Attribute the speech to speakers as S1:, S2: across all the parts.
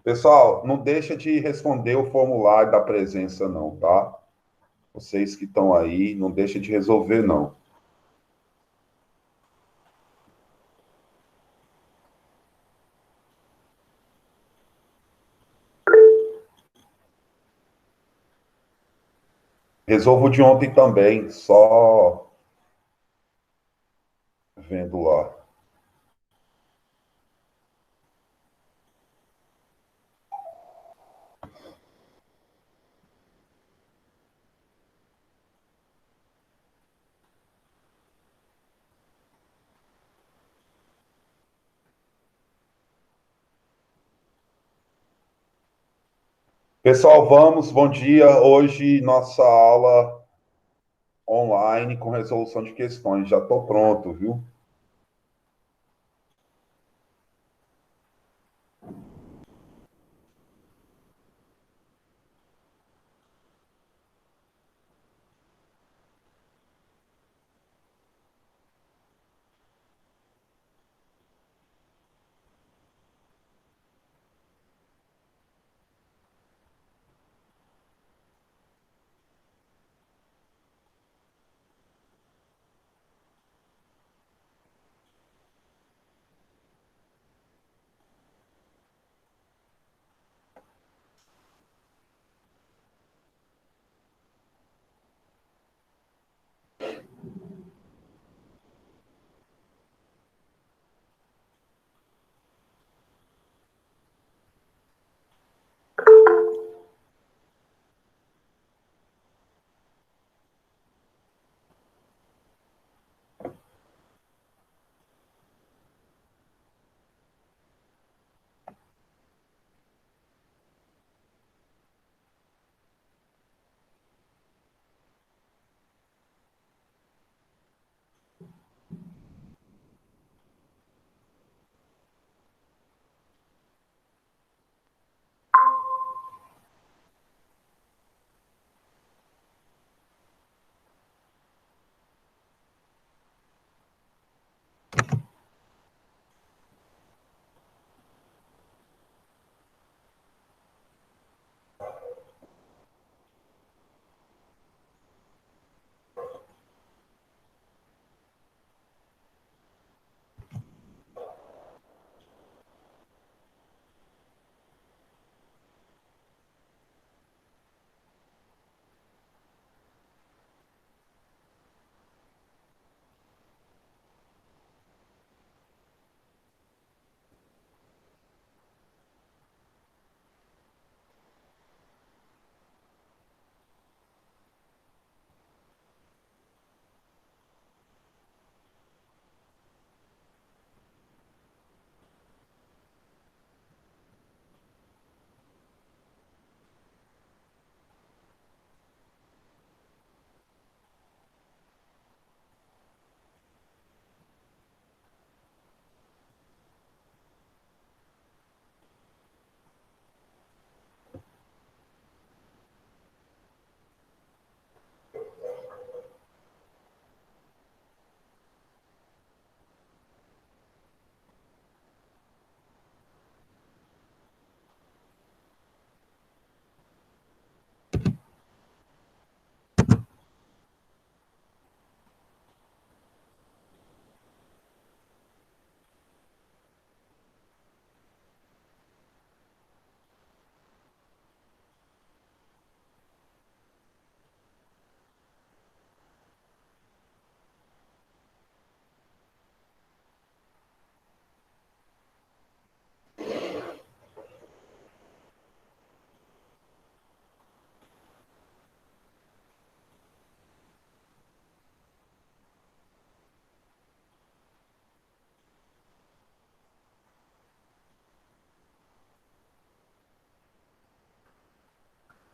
S1: Pessoal, não deixa de responder o formulário da presença, não, tá? Vocês que estão aí, não deixa de resolver, não. Resolvo de ontem também, só vendo lá. Pessoal, vamos, bom dia. Hoje nossa aula online com resolução de questões. Já estou pronto, viu?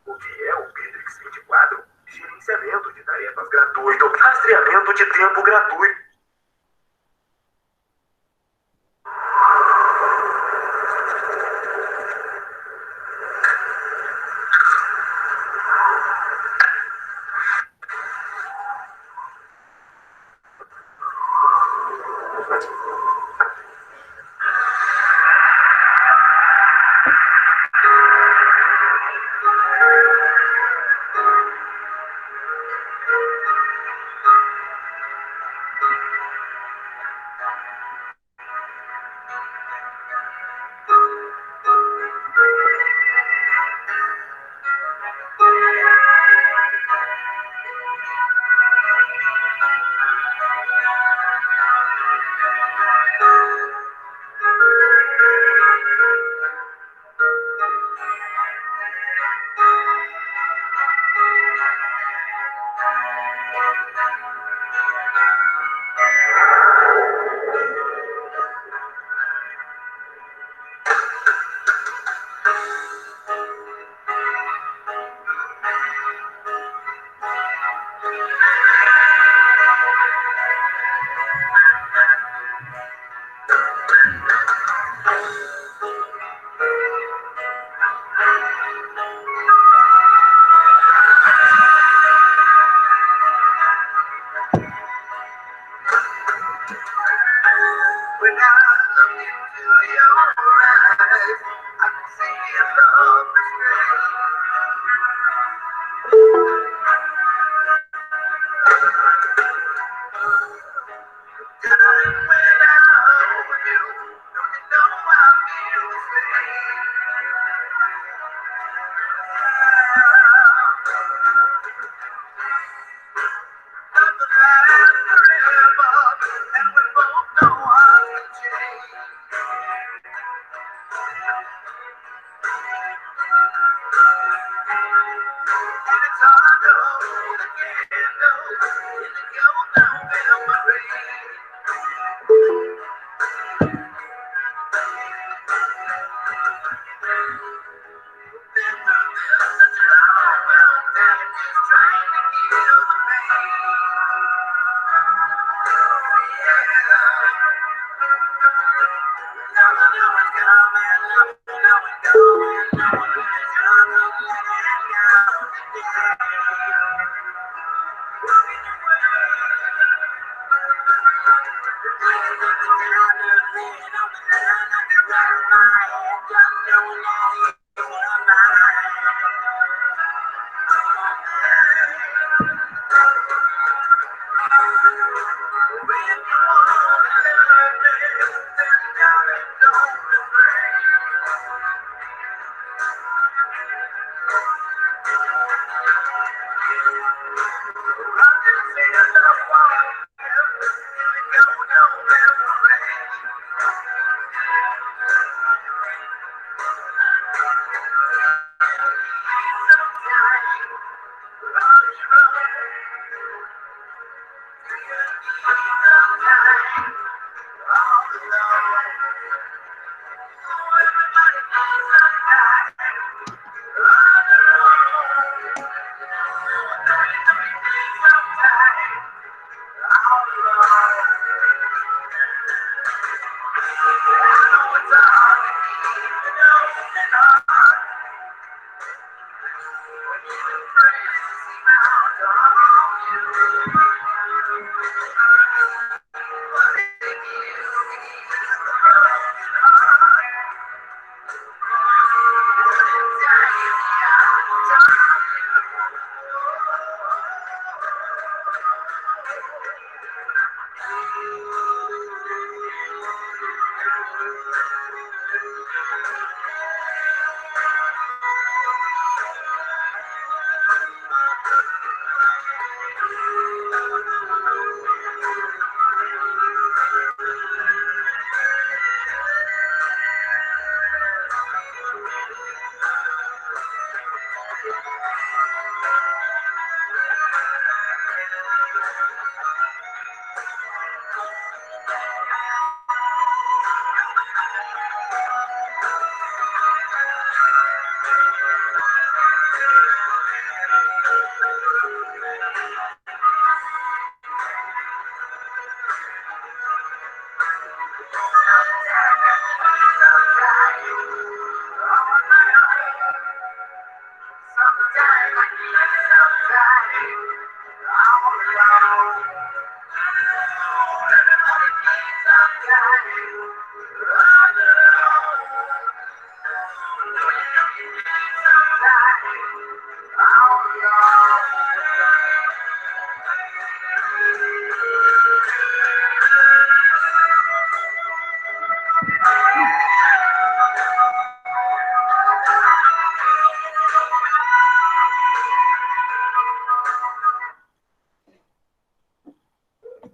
S2: O que é o Bitrix 24? Gerenciamento de tarefas gratuito, rastreamento de tempo gratuito. When I look into your eyes, I can see your love darling, when I hold you, don't you know I feel the nothing lasts forever, and we both know hearts can change. And it's hard to hold a candle in the cold November rain. Been through this such a long time, just trying to kill the pain. Now I know it's coming, now I know it's going, now I know it's coming, let it go today. Walking away. I got nothing down to laying on the line, I can wrap my head just knowing that you were mine.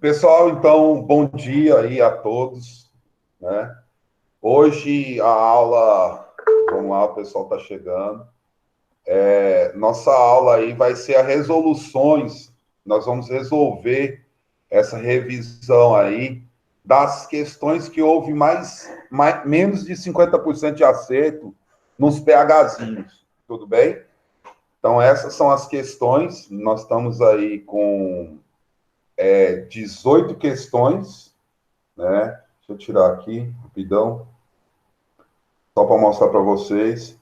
S1: Pessoal, então, bom dia aí a todos, né? Hoje a aula, vamos lá, o pessoal está chegando. Nossa aula aí vai ser a resoluções, nós vamos resolver essa revisão aí das questões que houve menos de 50% de acerto nos PHzinhos, tudo bem? Então, essas são as questões, nós estamos aí com 18 questões, né? Deixa eu tirar aqui, rapidão, só para mostrar para vocês.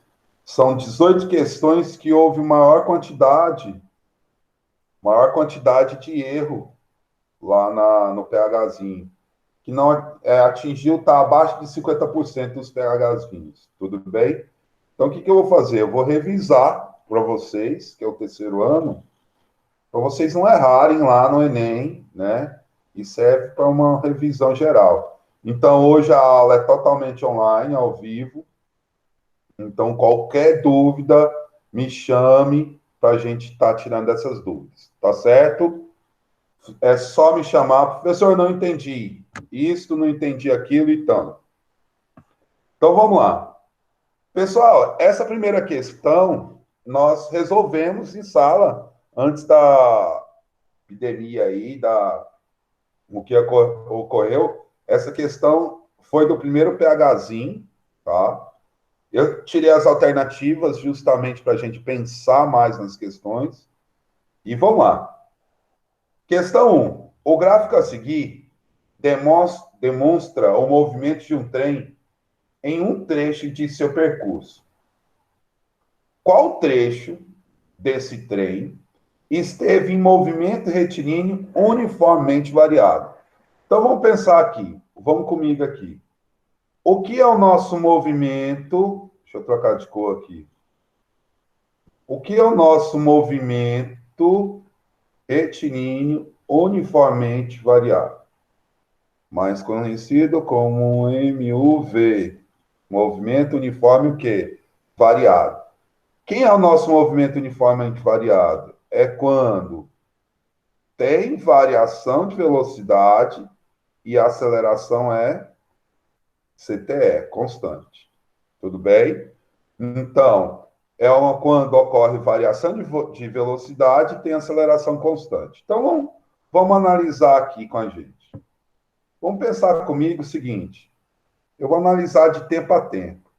S1: São 18 questões que houve maior quantidade de erro lá no PHzinho. que não atingiu, está abaixo de 50% dos pHs vinhos. Tudo bem? Então, o que eu vou fazer? Eu vou revisar para vocês, que é o terceiro ano, para vocês não errarem lá no Enem, né? E serve para uma revisão geral. Então, hoje a aula é totalmente online, ao vivo. Então, qualquer dúvida, me chame para a gente estar tirando essas dúvidas. Tá certo? É só me chamar. Professor, não entendi isso, não entendi aquilo, então. Então, vamos lá. Pessoal, essa primeira questão nós resolvemos em sala antes da epidemia aí, o que ocorreu. Essa questão foi do primeiro PHzinho, tá? Eu tirei as alternativas justamente para a gente pensar mais nas questões. E vamos lá. Questão 1. O gráfico a seguir demonstra o movimento de um trem em um trecho de seu percurso. Qual trecho desse trem esteve em movimento retilíneo uniformemente variado? Então vamos pensar aqui. Vamos comigo aqui. O que é o nosso movimento? Deixa eu trocar de cor aqui. O que é o nosso movimento retilíneo uniformemente variado? Mais conhecido como MUV. Movimento uniforme o quê? Variado. Quem é o nosso movimento uniformemente variado? É quando tem variação de velocidade e a aceleração é CTE, constante. Tudo bem? Então, quando ocorre variação de velocidade e tem aceleração constante. Então, vamos analisar aqui com a gente. Vamos pensar comigo o seguinte. Eu vou analisar de tempo a tempo.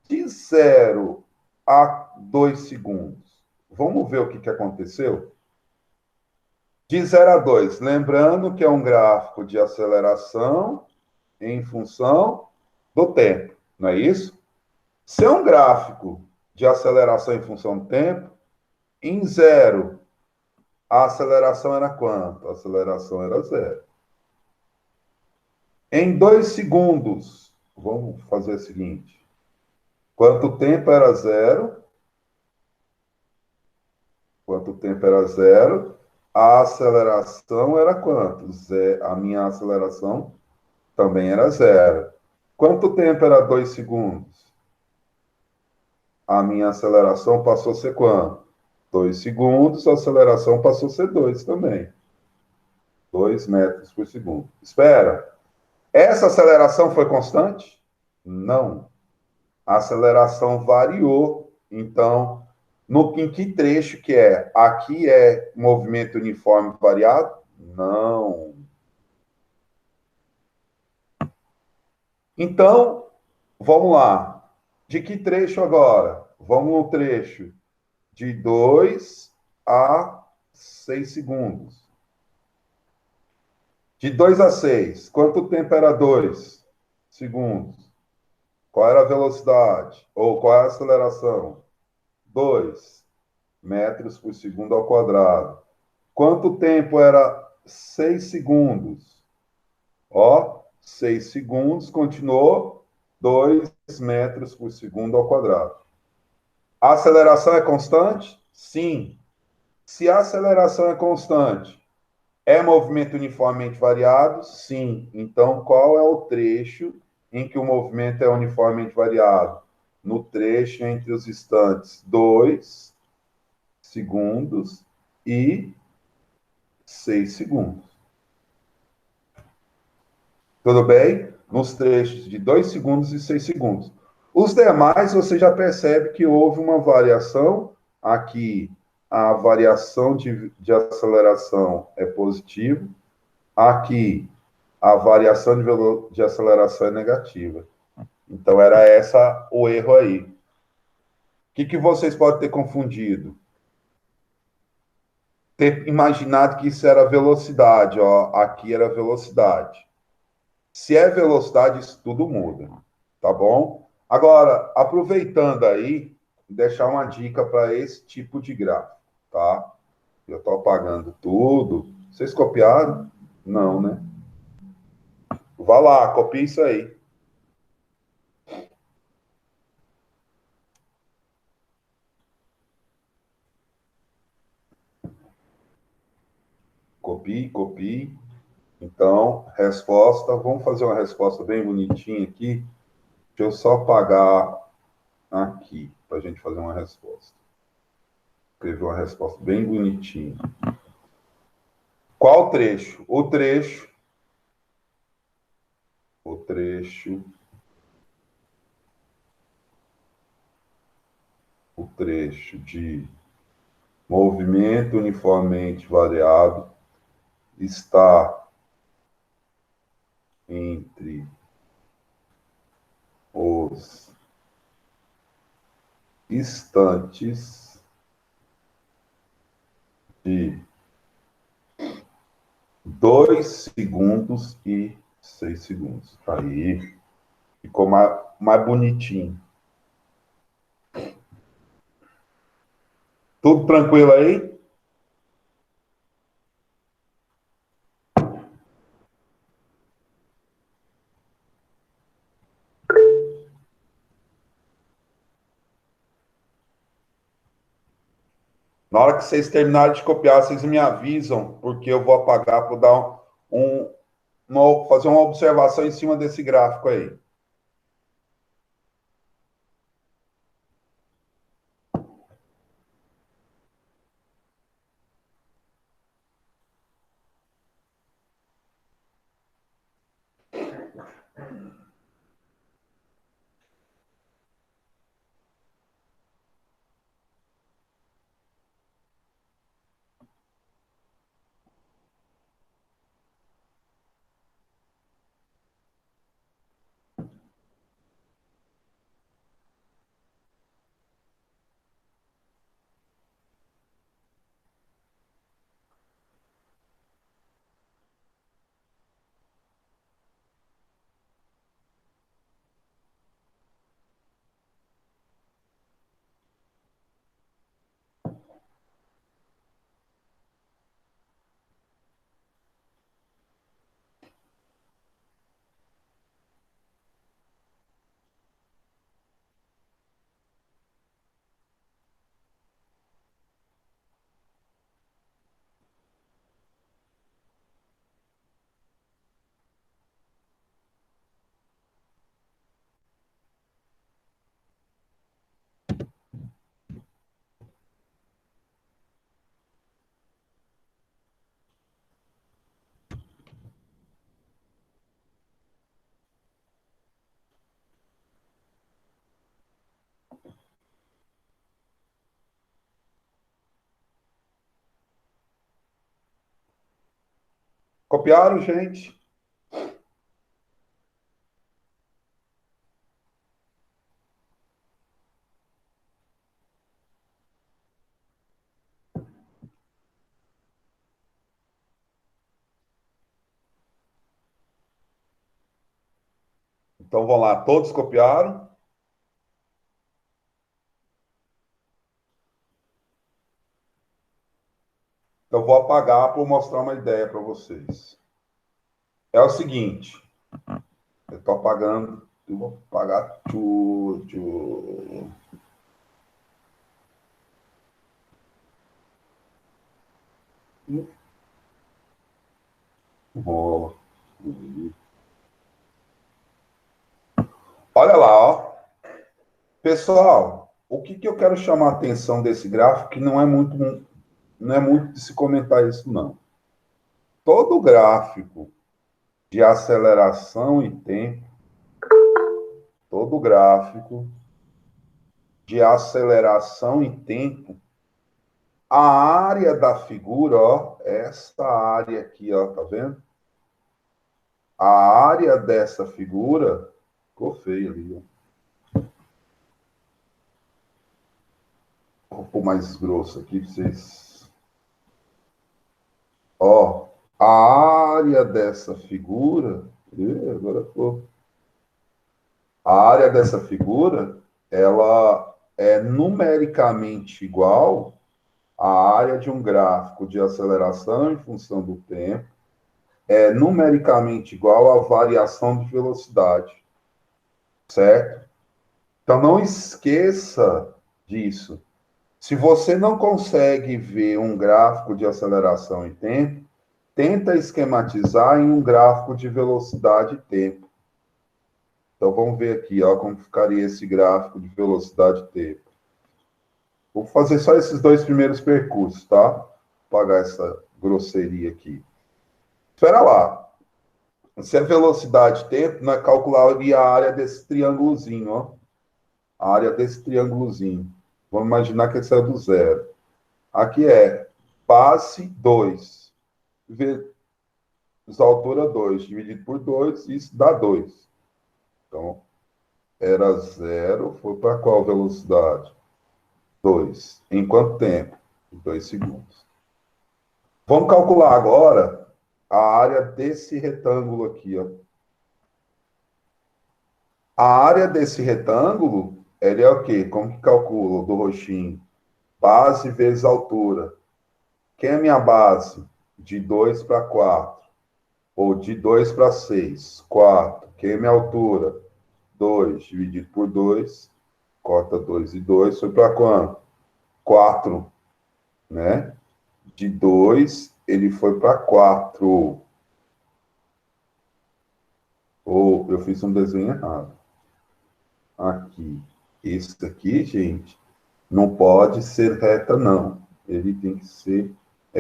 S1: De 0 a 2 segundos. Vamos ver o que aconteceu? De 0 a 2. Lembrando que é um gráfico de aceleração em função do tempo. Não é isso? Se é um gráfico de aceleração em função do tempo, em 0, a aceleração era quanto? A aceleração era 0. Em 2 segundos, vamos fazer o seguinte. Quanto tempo era 0? Quanto tempo era 0? A aceleração era quanto? A minha aceleração também era 0. Quanto tempo era 2 segundos? A minha aceleração passou a ser quanto? 2 segundos, a aceleração passou a ser 2 também. 2 metros por segundo. Espera. Essa aceleração foi constante? Não. A aceleração variou. Então, em que trecho que é? Aqui é movimento uniforme variado? Não. Então, vamos lá. De que trecho agora? Vamos no trecho de 2 a 6 segundos. De 2 a 6, quanto tempo era 2 segundos? Qual era a velocidade? Ou qual é a aceleração? 2 metros por segundo ao quadrado. Quanto tempo era 6 segundos? Ó, 6 segundos, continuou 2 metros por segundo ao quadrado. A aceleração é constante? Sim. Se a aceleração é constante, é movimento uniformemente variado? Sim. Então, qual é o trecho em que o movimento é uniformemente variado? No trecho entre os instantes 2 segundos e 6 segundos. Tudo bem? Nos trechos de 2 segundos e 6 segundos. Os demais, você já percebe que houve uma variação. Aqui, a variação de aceleração é positiva. Aqui, a variação de aceleração é negativa. Então, era essa o erro aí. O que vocês podem ter confundido? Ter imaginado que isso era velocidade, ó. Aqui era velocidade. Se é velocidade, isso tudo muda, tá bom? Agora, aproveitando aí, deixar uma dica para esse tipo de gráfico, tá? Eu estou apagando tudo. Vocês copiaram? Não, né? Vá lá, copie isso aí. Copie, copie. Então, resposta. Vamos fazer uma resposta bem bonitinha aqui. Deixa eu só apagar aqui, para a gente fazer uma resposta. Escrever uma resposta bem bonitinha. Qual trecho? O trecho de movimento uniformemente variado está entre os instantes de 2 segundos e 6 segundos. Aí ficou mais bonitinho. Tudo tranquilo aí? Na hora que vocês terminarem de copiar, vocês me avisam, porque eu vou apagar para dar fazer uma observação em cima desse gráfico aí. Copiaram, gente? Então vamos lá, todos copiaram? Então vou apagar para mostrar uma ideia para vocês. É o seguinte, eu estou apagando, eu vou apagar tudo. Rola. Olha lá, ó. Pessoal, o que eu quero chamar a atenção desse gráfico, que não é muito de se comentar isso, não. Todo gráfico de aceleração e tempo, todo gráfico de aceleração e tempo, a área da figura, ó, essa área aqui, ó, tá vendo? A área dessa figura, ficou feio ali, ó. Vou pôr mais grosso aqui para vocês. Ó, a área dessa figura, agora ficou. A área dessa figura, ela é numericamente igual à área de um gráfico de aceleração em função do tempo, é numericamente igual à variação de velocidade, certo? Então, não esqueça disso. Se você não consegue ver um gráfico de aceleração e tempo, tenta esquematizar em um gráfico de velocidade e tempo. Então, vamos ver aqui, ó, como ficaria esse gráfico de velocidade e tempo. Vou fazer só esses dois primeiros percursos, tá? Vou apagar essa grosseria aqui. Espera lá. Se é velocidade e tempo, nós calcularia a área desse triângulozinho, ó. A área desse triângulozinho. Vamos imaginar que esse é do zero. Aqui é base 2, vezes altura 2, dividido por 2, isso dá 2. Então, era zero, foi para qual velocidade? 2. Em quanto tempo? 2 segundos. Vamos calcular agora a área desse retângulo aqui, ó. A área desse retângulo, ele é o quê? Como que calcula do roxinho? Base vezes altura. Quem é minha base? De 2 para 4. Ou de 2 para 6. 4. Quem é minha altura? 2 dividido por 2. Corta 2 e 2. Foi para quanto? 4. Né? De 2, ele foi para 4. Ou eu fiz um desenho errado. Aqui. Esse aqui, gente, não pode ser reta, não. Ele tem que ser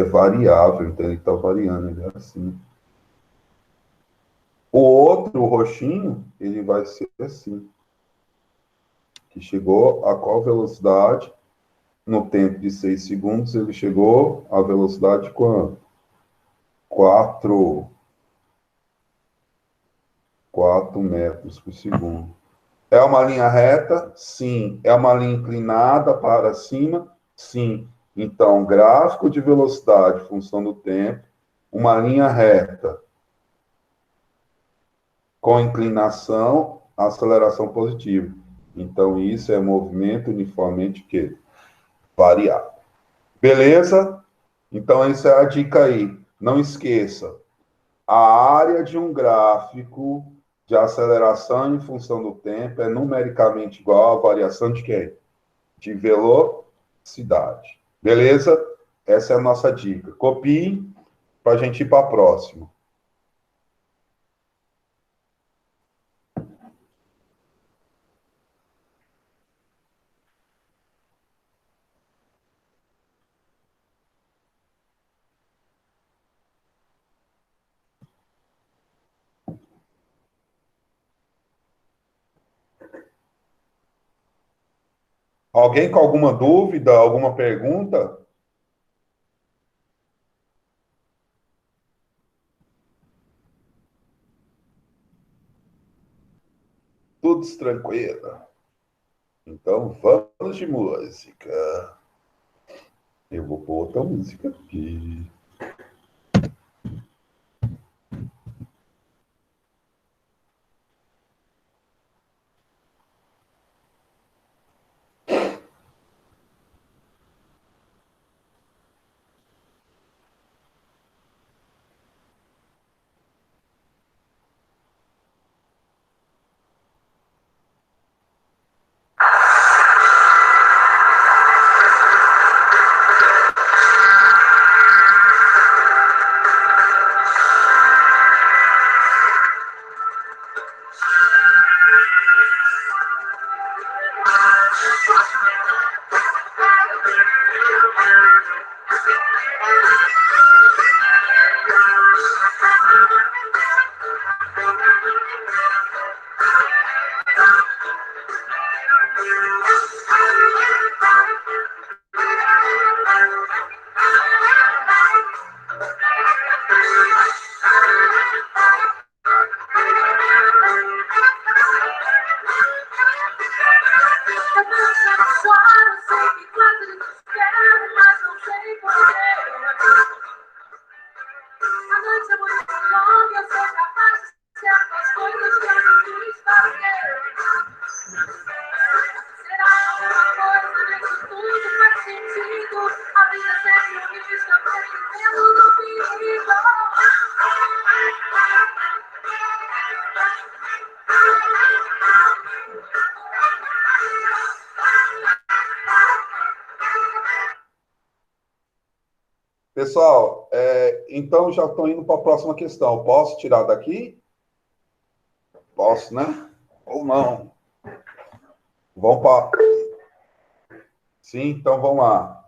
S1: variável, então ele está variando, ele é assim. O outro, o roxinho, ele vai ser assim. Que chegou a qual velocidade? No tempo de 6 segundos, ele chegou à velocidade de quanto? 4 metros por segundo. É uma linha reta? Sim. É uma linha inclinada para cima? Sim. Então, gráfico de velocidade, função do tempo, uma linha reta com inclinação, aceleração positiva. Então, isso é movimento uniformemente que variável. Beleza? Então, essa é a dica aí. Não esqueça, a área de um gráfico de aceleração em função do tempo é numericamente igual à variação de quê? De velocidade. Beleza? Essa é a nossa dica. Copie para a gente ir para a próxima. Alguém com alguma dúvida, alguma pergunta? Tudo tranquilo. Então vamos de música. Eu vou pôr outra música aqui. Pessoal, então já estou indo para a próxima questão. Posso tirar daqui? Posso, né? Ou não? Vamos para... Sim, então vamos lá.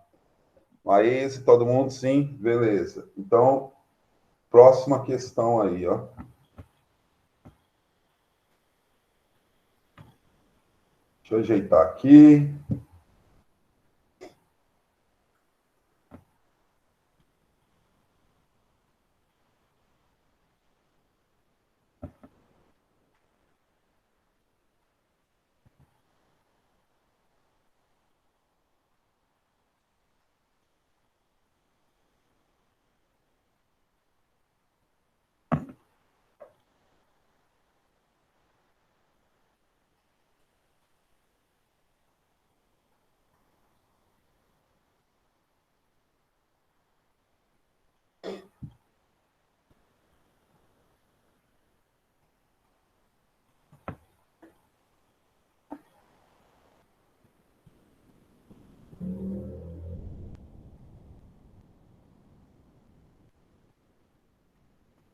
S1: Aí, se todo mundo, sim, beleza. Então, próxima questão aí, ó. Deixa eu ajeitar aqui.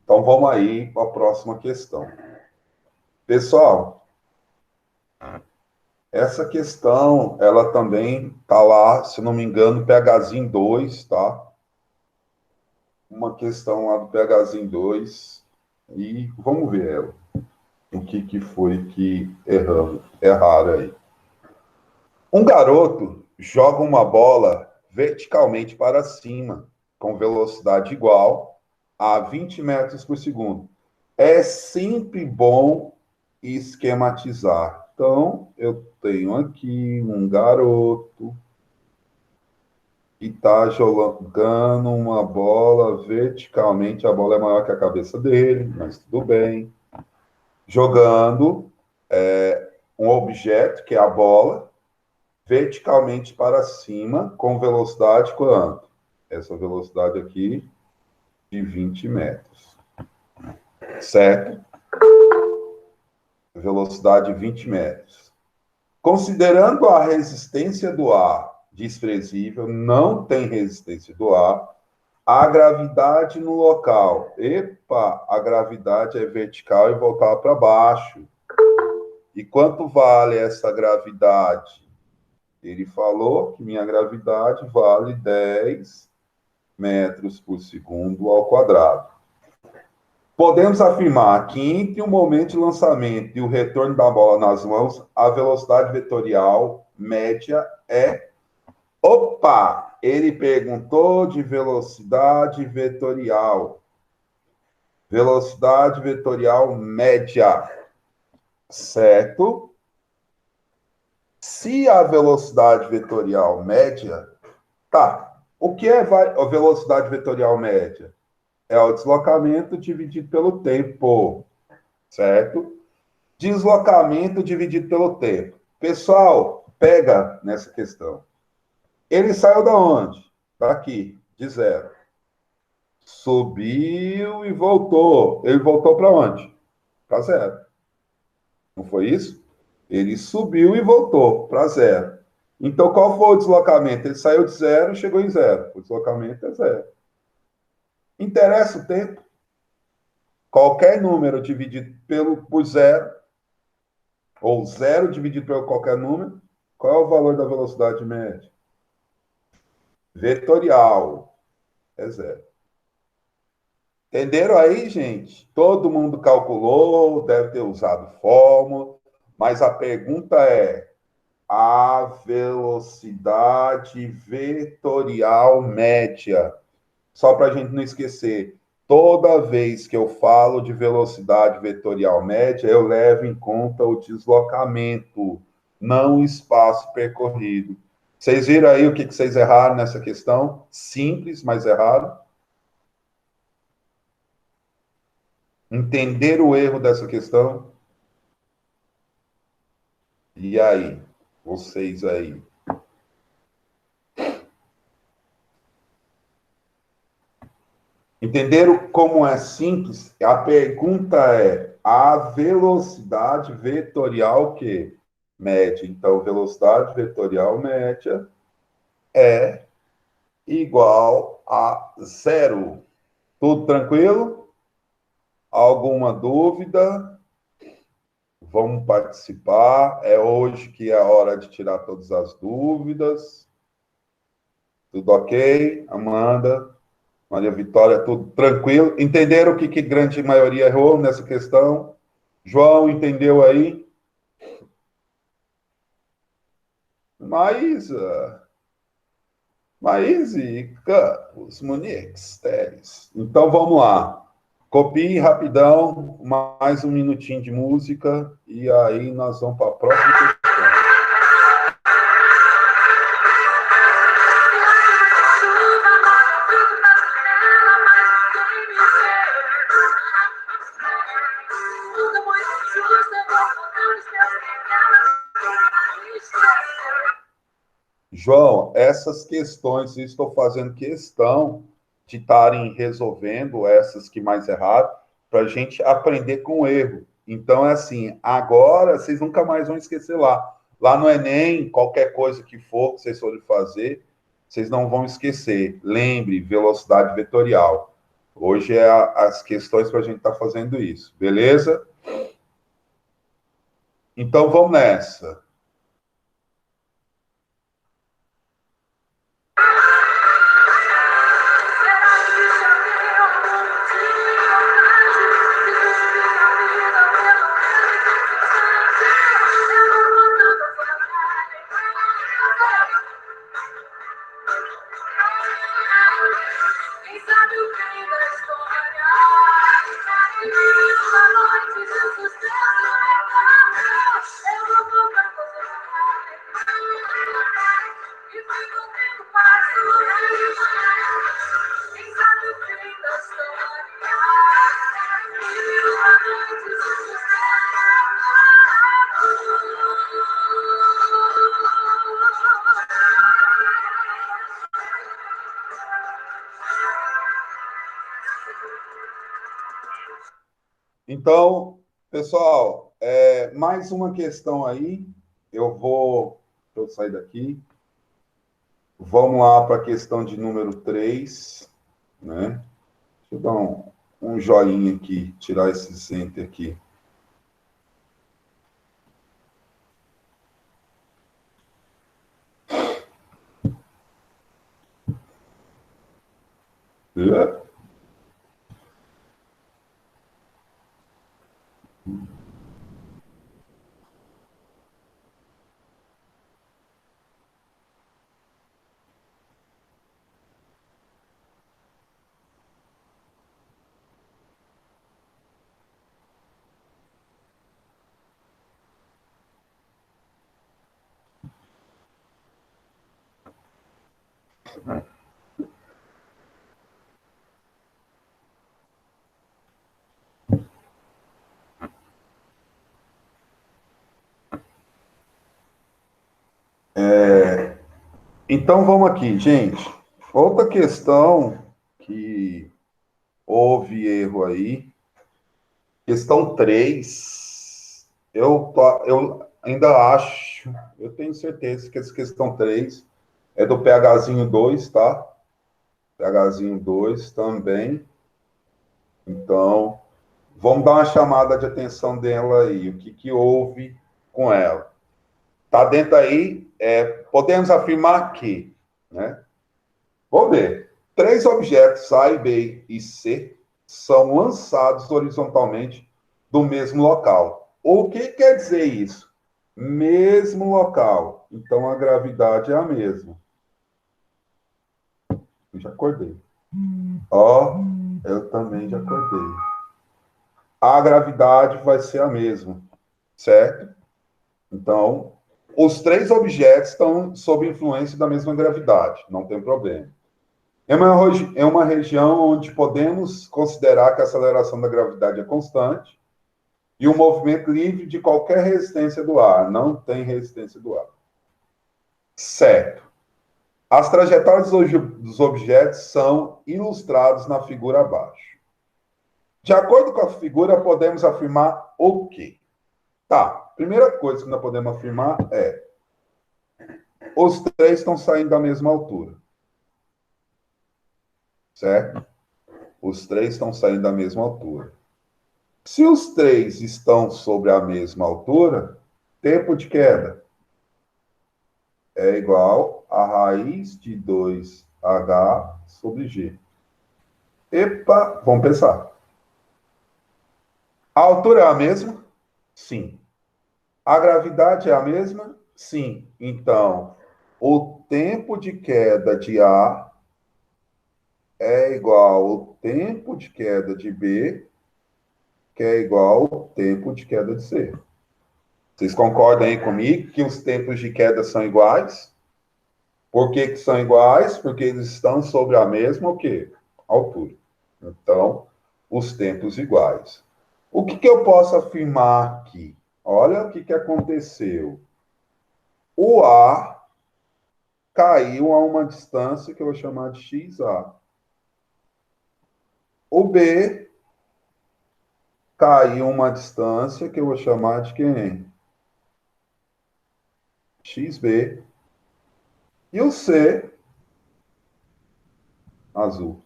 S1: Então, vamos aí para a próxima questão. Pessoal, essa questão, ela também está lá, se não me engano, PHzinho 2, tá? Uma questão lá do PHzinho 2. E vamos ver ela. O que foi que erraram aí. Um garoto joga uma bola verticalmente para cima, com velocidade igual a 20 metros por segundo. É sempre bom esquematizar. Então, eu tenho aqui um garoto que está jogando uma bola verticalmente. A bola é maior que a cabeça dele, mas tudo bem. Jogando um objeto, que é a bola, verticalmente para cima, com velocidade quanto? Essa velocidade aqui de 20 metros. Certo? Velocidade de 20 metros. Considerando a resistência do ar desprezível, não tem resistência do ar, a gravidade no local. Epa, a gravidade é vertical e voltar para baixo. E quanto vale essa gravidade? Ele falou que minha gravidade vale 10 metros por segundo ao quadrado. Podemos afirmar que entre o momento de lançamento e o retorno da bola nas mãos, a velocidade vetorial média é... Opa! Ele perguntou de velocidade vetorial. Velocidade vetorial média. Certo? Se a velocidade vetorial média... Tá. O que é a velocidade vetorial média? É o deslocamento dividido pelo tempo, certo? Deslocamento dividido pelo tempo. Pessoal, pega nessa questão. Ele saiu da onde? Daqui, de zero. Subiu e voltou. Ele voltou para onde? Para zero. Não foi isso? Ele subiu e voltou para zero. Então, qual foi o deslocamento? Ele saiu de zero e chegou em zero. O deslocamento é zero. Interessa o tempo? Qualquer número dividido por zero, ou zero dividido por qualquer número, qual é o valor da velocidade média? Vetorial. É zero. Entenderam aí, gente? Todo mundo calculou, deve ter usado fórmula, mas a pergunta é: a velocidade vetorial média. Só para a gente não esquecer, toda vez que eu falo de velocidade vetorial média, eu levo em conta o deslocamento, não o espaço percorrido. Vocês viram aí o que vocês erraram nessa questão? Simples, mas erraram. Entender o erro dessa questão? E aí? Vocês aí? Entenderam como é simples? A pergunta é: a velocidade vetorial que média. Então, velocidade vetorial média é igual a zero. Tudo tranquilo? Alguma dúvida? Vamos participar. É hoje que é a hora de tirar todas as dúvidas. Tudo ok? Amanda, Maria Vitória, tudo tranquilo? Entenderam o que grande maioria errou nessa questão? João, entendeu aí? Maísa e Campos, Muniques, Teres. Então, vamos lá. Copie rapidão, mais um minutinho de música, e aí nós vamos para a próxima questão. João, essas questões, eu estou fazendo questão de estarem resolvendo essas que mais erraram, para a gente aprender com o erro. Então, é assim, agora vocês nunca mais vão esquecer lá. Lá no Enem, qualquer coisa que for que vocês forem fazer, vocês não vão esquecer. Lembre, velocidade vetorial. Hoje é as questões para a gente estar fazendo isso, beleza? Então, vamos nessa. Então, pessoal, mais uma questão aí. Deixa eu sair daqui. Vamos lá para a questão de número 3, né? Deixa eu dar um joinha aqui, tirar esse center aqui. Então, vamos aqui, gente. Outra questão que houve erro aí, questão 3. Eu ainda acho, eu tenho certeza que essa questão 3 é do PHzinho 2, tá? PHzinho 2 também. Então, vamos dar uma chamada de atenção dela aí. O que houve com ela? Tá dentro aí, podemos afirmar que, né? Vamos ver. 3 objetos A, B e C são lançados horizontalmente do mesmo local. O que quer dizer isso? Mesmo local. Então, a gravidade é a mesma. Eu já acordei. Ó, eu também já acordei. A gravidade vai ser a mesma, certo? Então, os 3 objetos estão sob influência da mesma gravidade, não tem problema. É uma região onde podemos considerar que a aceleração da gravidade é constante e o movimento livre de qualquer resistência do ar, não tem resistência do ar. Certo. As trajetórias dos objetos são ilustradas na figura abaixo. De acordo com a figura, podemos afirmar o quê? Tá, primeira coisa que nós podemos afirmar é os 3 estão saindo da mesma altura. certo? Os três estão saindo da mesma altura. Se os três estão sobre a mesma altura, tempo de queda é igual a raiz de 2h sobre g. Epa, vamos pensar. A altura é a mesma? Sim. A gravidade é a mesma? Sim. Então, o tempo de queda de A é igual ao tempo de queda de B, que é igual ao tempo de queda de C. Vocês concordam aí comigo que os tempos de queda são iguais? Por que que são iguais? Porque eles estão sobre a mesma o quê? Altura. Então, os tempos iguais. O que que eu posso afirmar aqui? Olha o que que aconteceu. O A caiu a uma distância que eu vou chamar de XA. O B caiu a uma distância que eu vou chamar de quem? XB. E o C, azul,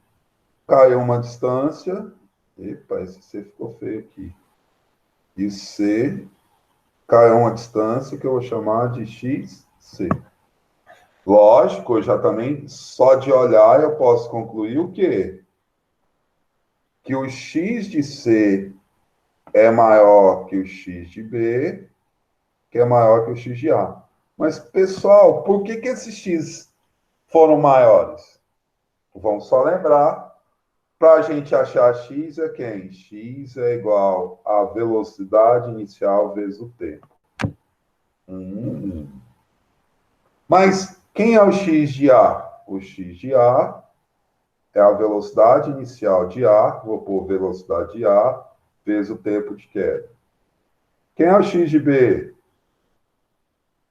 S1: caiu uma distância. Epa, esse C ficou feio aqui. E o C caiu uma distância que eu vou chamar de XC. Lógico, já também, só de olhar, eu posso concluir o quê? Que o X de C é maior que o X de B, que é maior que o X de A. Mas, pessoal, por que que esses X foram maiores? Vamos só lembrar, para a gente achar X é quem? X é igual a velocidade inicial vezes o tempo. Mas quem é o X de A? O X de A é a velocidade inicial de A, vou pôr velocidade de A, vezes o tempo de queda. Quem é o X de B?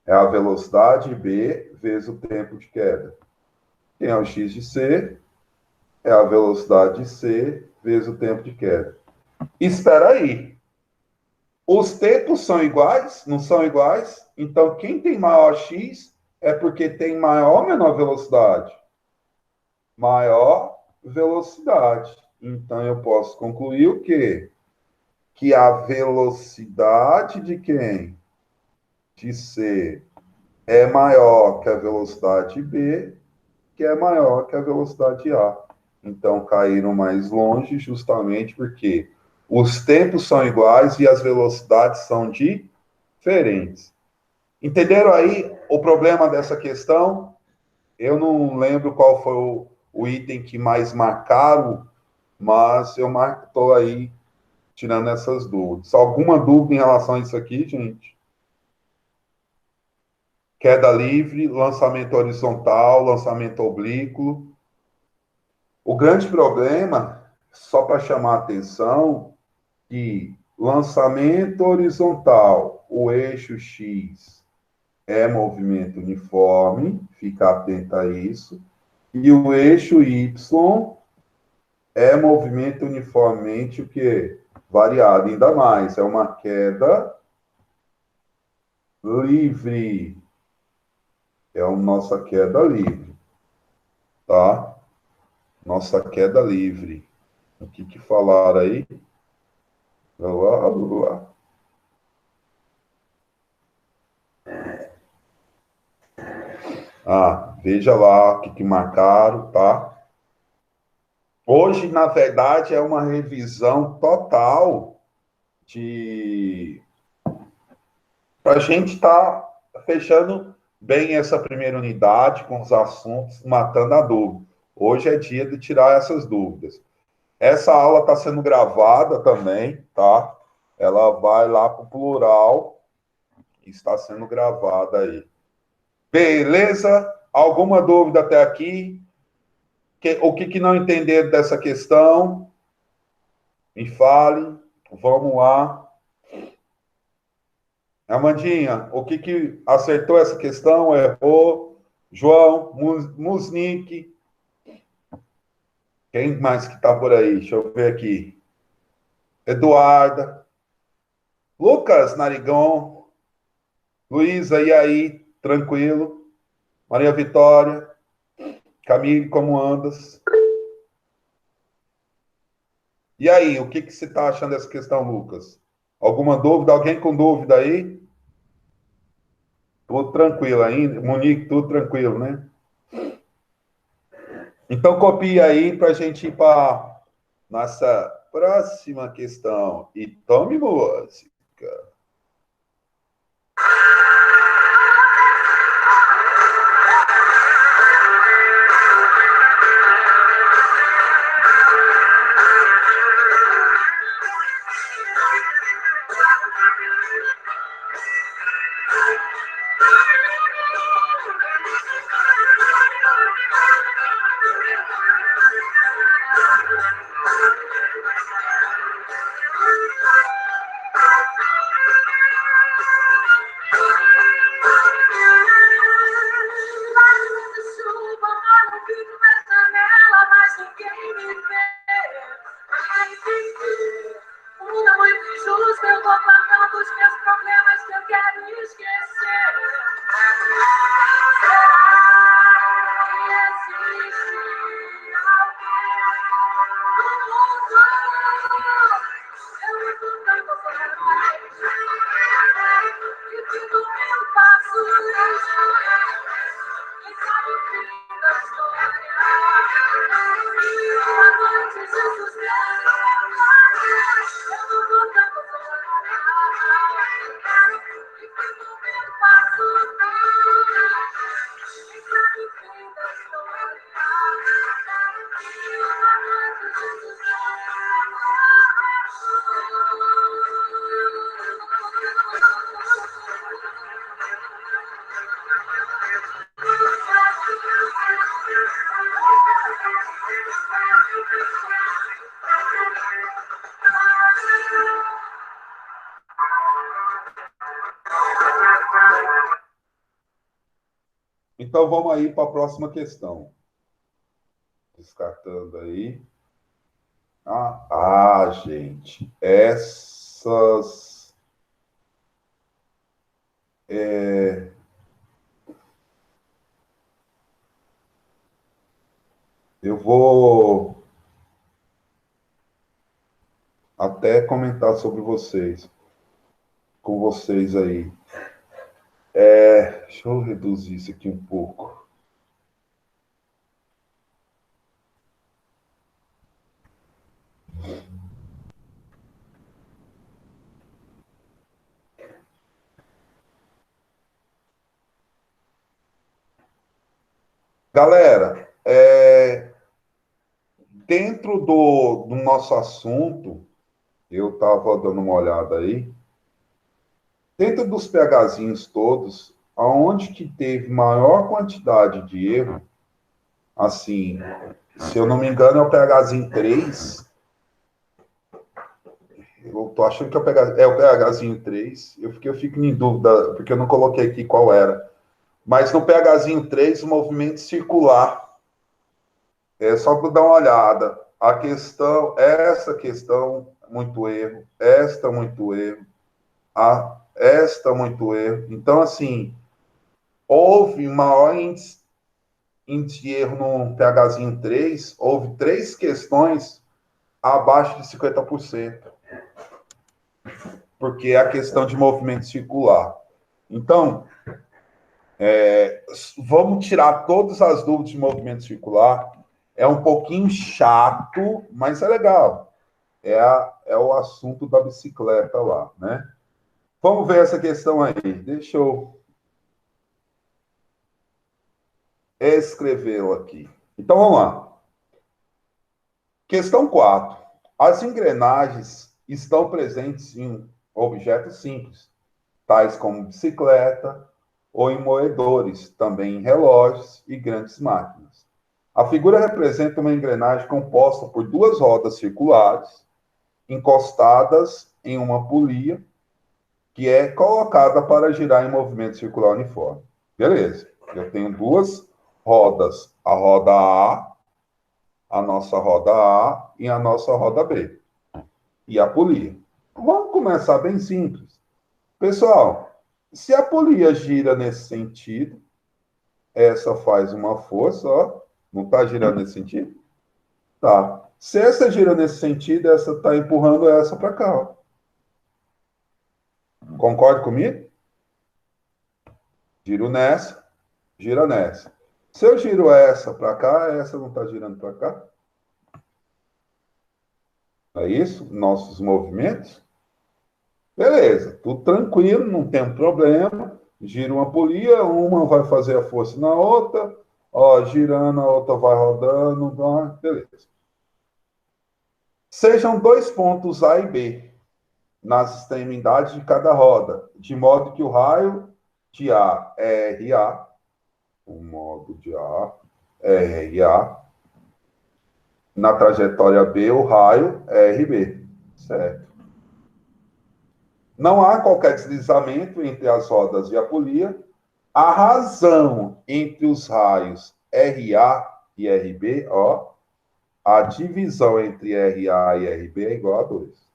S1: É a velocidade B vezes o tempo de queda. Quem é o X de C? É a velocidade de C vezes o tempo de queda. Espera aí. Os tempos são iguais? Não são iguais? Então, quem tem maior X é porque tem maior ou menor velocidade? Maior velocidade. Então, eu posso concluir o quê? Que a velocidade de quem? De C é maior que a velocidade B, que é maior que a velocidade A. Então, caíram mais longe justamente porque os tempos são iguais e as velocidades são diferentes. Entenderam aí o problema dessa questão? Eu não lembro qual foi o item que mais marcaram, mas eu estou aí tirando essas dúvidas. Alguma dúvida em relação a isso aqui, gente? Queda livre, lançamento horizontal, lançamento oblíquo. O grande problema, só para chamar a atenção, que lançamento horizontal, o eixo X é movimento uniforme, fica atento a isso, e o eixo Y é movimento uniformemente o quê? Variado, ainda mais, é uma queda livre. É a nossa queda livre, tá? Nossa queda livre. O que que falaram aí? Lá, lá. Ah, veja lá o que que marcaram, tá? Hoje, na verdade, é uma revisão total de para a gente estar fechando bem essa primeira unidade com os assuntos, matando a dúvida. Hoje é dia de tirar essas dúvidas. Essa aula está sendo gravada também, tá? Ela vai lá para o plural, está sendo gravada aí. Beleza? Alguma dúvida até aqui? O que não entenderam dessa questão? Me falem. Vamos lá. Amandinha, o que acertou essa questão? Errou? João, Musnick. Quem mais que está por aí? Deixa eu ver aqui. Eduarda. Lucas Narigão. Luísa, e aí? Tranquilo? Maria Vitória. Camille, como andas? E aí, o que, que você está achando dessa questão, Lucas? Alguma dúvida? Alguém com dúvida aí? Tudo tranquilo ainda? Monique, tudo tranquilo, né? Então, copia aí para a gente ir para nossa próxima questão. E tome música.
S2: Chuva, molho, fico na janela, mas ninguém me vê. Ai, entendi. Mundo é muito injusto, eu vou contando os meus problemas que eu quero esquecer. Será que existe alguém no mundo? Eu luto tanto por ela. E fico mil passos. Quem sabe o fim da história? E uma noite Jesus veio. Eu não vou tanto chorar. E fico mil passos. Quem sabe o fim da história? E uma noite Jesus
S1: Então, vamos aí para a próxima questão. Descartando aí. Gente, essas. Eu vou até comentar sobre vocês, com vocês aí. Deixa eu reduzir isso aqui um pouco. Galera, dentro do nosso assunto, eu estava dando uma olhada aí, dentro dos PHzinhos todos, aonde que teve maior quantidade de erro, assim, se eu não me engano, é o PHzinho 3. Eu tô achando que é o PHzinho 3. Eu fico em dúvida, porque eu não coloquei aqui qual era. Mas no PHzinho 3, o movimento circular. É só para dar uma olhada. Essa questão, muito erro. Esta, muito erro. Esta, muito erro. Então, assim, houve maior índice de erro no PHzinho 3. Houve 3 questões abaixo de 50%. Porque é a questão de movimento circular. Então, vamos tirar todas as dúvidas de movimento circular. É um pouquinho chato, mas é legal. É o assunto da bicicleta lá, né? Vamos ver essa questão aí. Deixa eu escrevê-la aqui. Então, vamos lá. Questão 4. As engrenagens estão presentes em objetos simples, tais como bicicleta ou em moedores, também em relógios e grandes máquinas. A figura representa uma engrenagem composta por 2 rodas circulares encostadas em uma polia que é colocada para girar em movimento circular uniforme. Beleza. Eu tenho 2 rodas, a roda a nossa roda A e a nossa roda B. E a polia. Vamos começar bem simples. Pessoal, se a polia gira nesse sentido, essa faz uma força, ó. Não está girando nesse sentido? Tá. Se essa gira nesse sentido, essa está empurrando essa para cá. Ó. Concorda comigo? Giro nessa, gira nessa. Se eu giro essa para cá, essa não está girando para cá? É isso? Nossos movimentos? Beleza, tudo tranquilo, não tem problema. Gira uma polia, uma vai fazer a força na outra, ó, girando, a outra vai rodando, beleza. Sejam dois pontos A e B nas extremidades de cada roda, de modo que o raio de A é RA, o modo de A é RA, na trajetória B, o raio é RB, certo? Não há qualquer deslizamento entre as rodas e a polia. A razão entre os raios RA e RB, ó, a divisão entre RA e RB é igual a 2.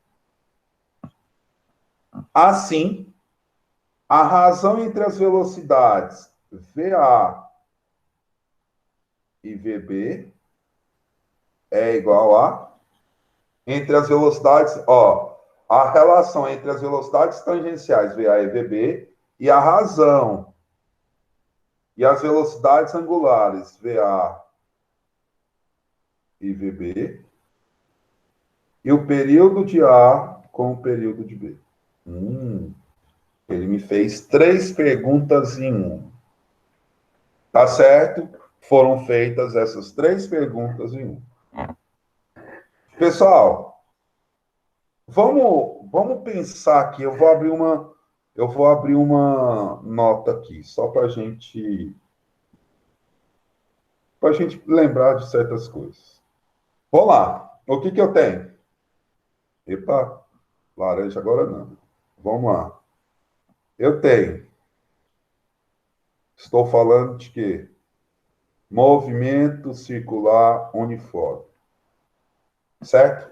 S1: Assim, a razão entre as velocidades VA e VB é igual a... Entre as velocidades, ó, a relação entre as velocidades tangenciais VA e VB e a razão e as velocidades angulares VA e VB e o período de A com o período de B. Ele me fez 3 perguntas em 1. Tá certo? Foram feitas essas 3 perguntas em 1. Pessoal, vamos pensar aqui. Eu vou abrir uma nota aqui, só para a gente lembrar de certas coisas. Vamos lá. O que eu tenho? Epa, laranja agora não. Vamos lá. Eu tenho. Estou falando de quê? Movimento circular uniforme. Certo?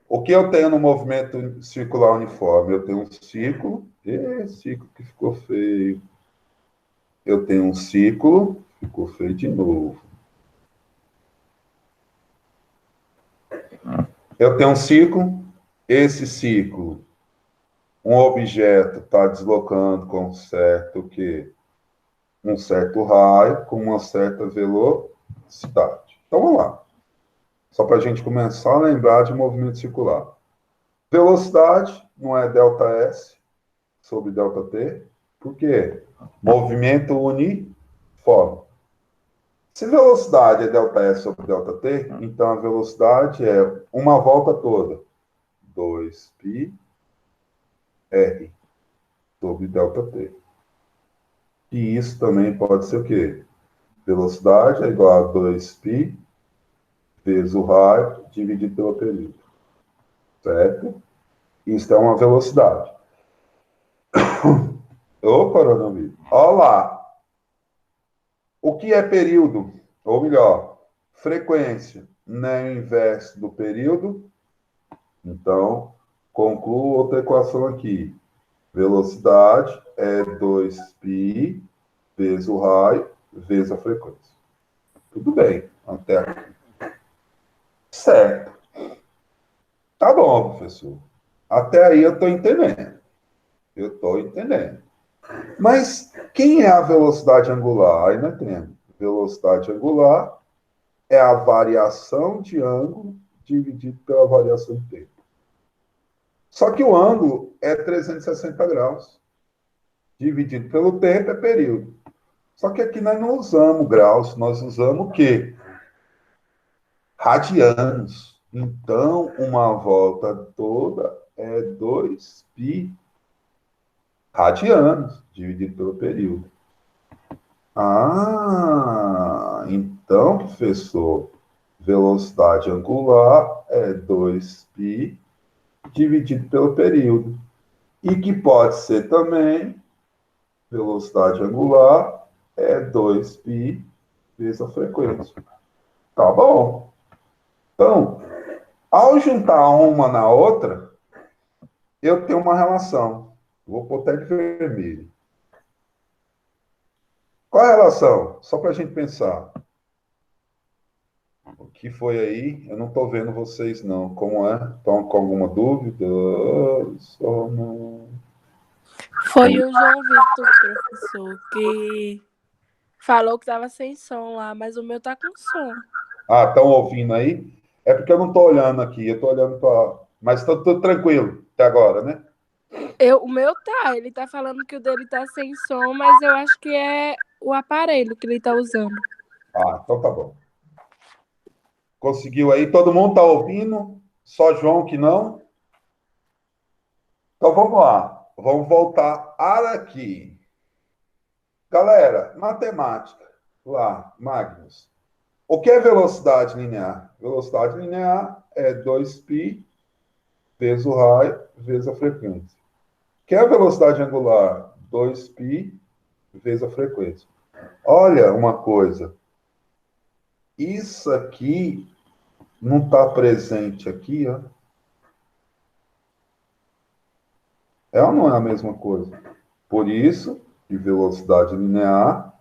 S1: O que eu tenho no movimento circular uniforme? Eu tenho um círculo. Círculo que ficou feio. Eu tenho um círculo. Ficou feio de novo. Eu tenho um círculo. Esse círculo, um objeto está deslocando com um certo raio, com uma certa velocidade. Então, vamos lá. Só para a gente começar a lembrar de movimento circular. Velocidade não é ΔS sobre ΔT. Por quê? Movimento uniforme. Se velocidade é ΔS sobre ΔT, então a velocidade é uma volta toda. 2πr sobre ΔT. E isso também pode ser o quê? Velocidade é igual a 2π vezes o raio dividido pelo período. Certo? Isso é uma velocidade. Ô, coronavírus. Olha lá. O que é período? Ou melhor, frequência. Não é o inverso do período. Então, concluo outra equação aqui. Velocidade é 2π vezes o raio vezes a frequência. Tudo bem. Até aqui. Certo. Tá bom, professor. Até aí eu estou entendendo. Eu estou entendendo. Mas quem é a velocidade angular? Aí nós temos. Velocidade angular é a variação de ângulo dividido pela variação de tempo. Só que o ângulo é 360 graus. Dividido pelo tempo é período. Só que aqui nós não usamos graus, nós usamos o quê? Radianos. Então, uma volta toda é 2π radianos, dividido pelo período. Ah, então, professor, velocidade angular é 2π dividido pelo período. E que pode ser também, velocidade angular é 2π vezes a frequência. Tá bom. Então, ao juntar uma na outra, eu tenho uma relação. Vou pôr até de vermelho. Qual é a relação? Só para a gente pensar. O que foi aí? Eu não estou vendo vocês, não. Como é? Estão com alguma dúvida? Só não...
S2: Foi o João Vitor, professor, que falou que estava sem som lá, mas o meu tá com som.
S1: Ah, estão ouvindo aí? É porque eu não estou olhando aqui, eu estou olhando para. Mas está tudo tranquilo até agora, né?
S2: O meu tá, ele tá falando que o dele tá sem som, mas eu acho que é o aparelho que ele tá usando.
S1: Ah, então tá bom. Conseguiu aí? Todo mundo está ouvindo? Só João que não? Então vamos lá. Vamos voltar aqui. Galera, matemática. Lá, Magnus. O que é velocidade linear? Velocidade linear é 2π vezes o raio vezes a frequência. O que é a velocidade angular? 2π vezes a frequência. Olha uma coisa. Isso aqui não está presente aqui, ó. É ou não é a mesma coisa? Por isso, que velocidade linear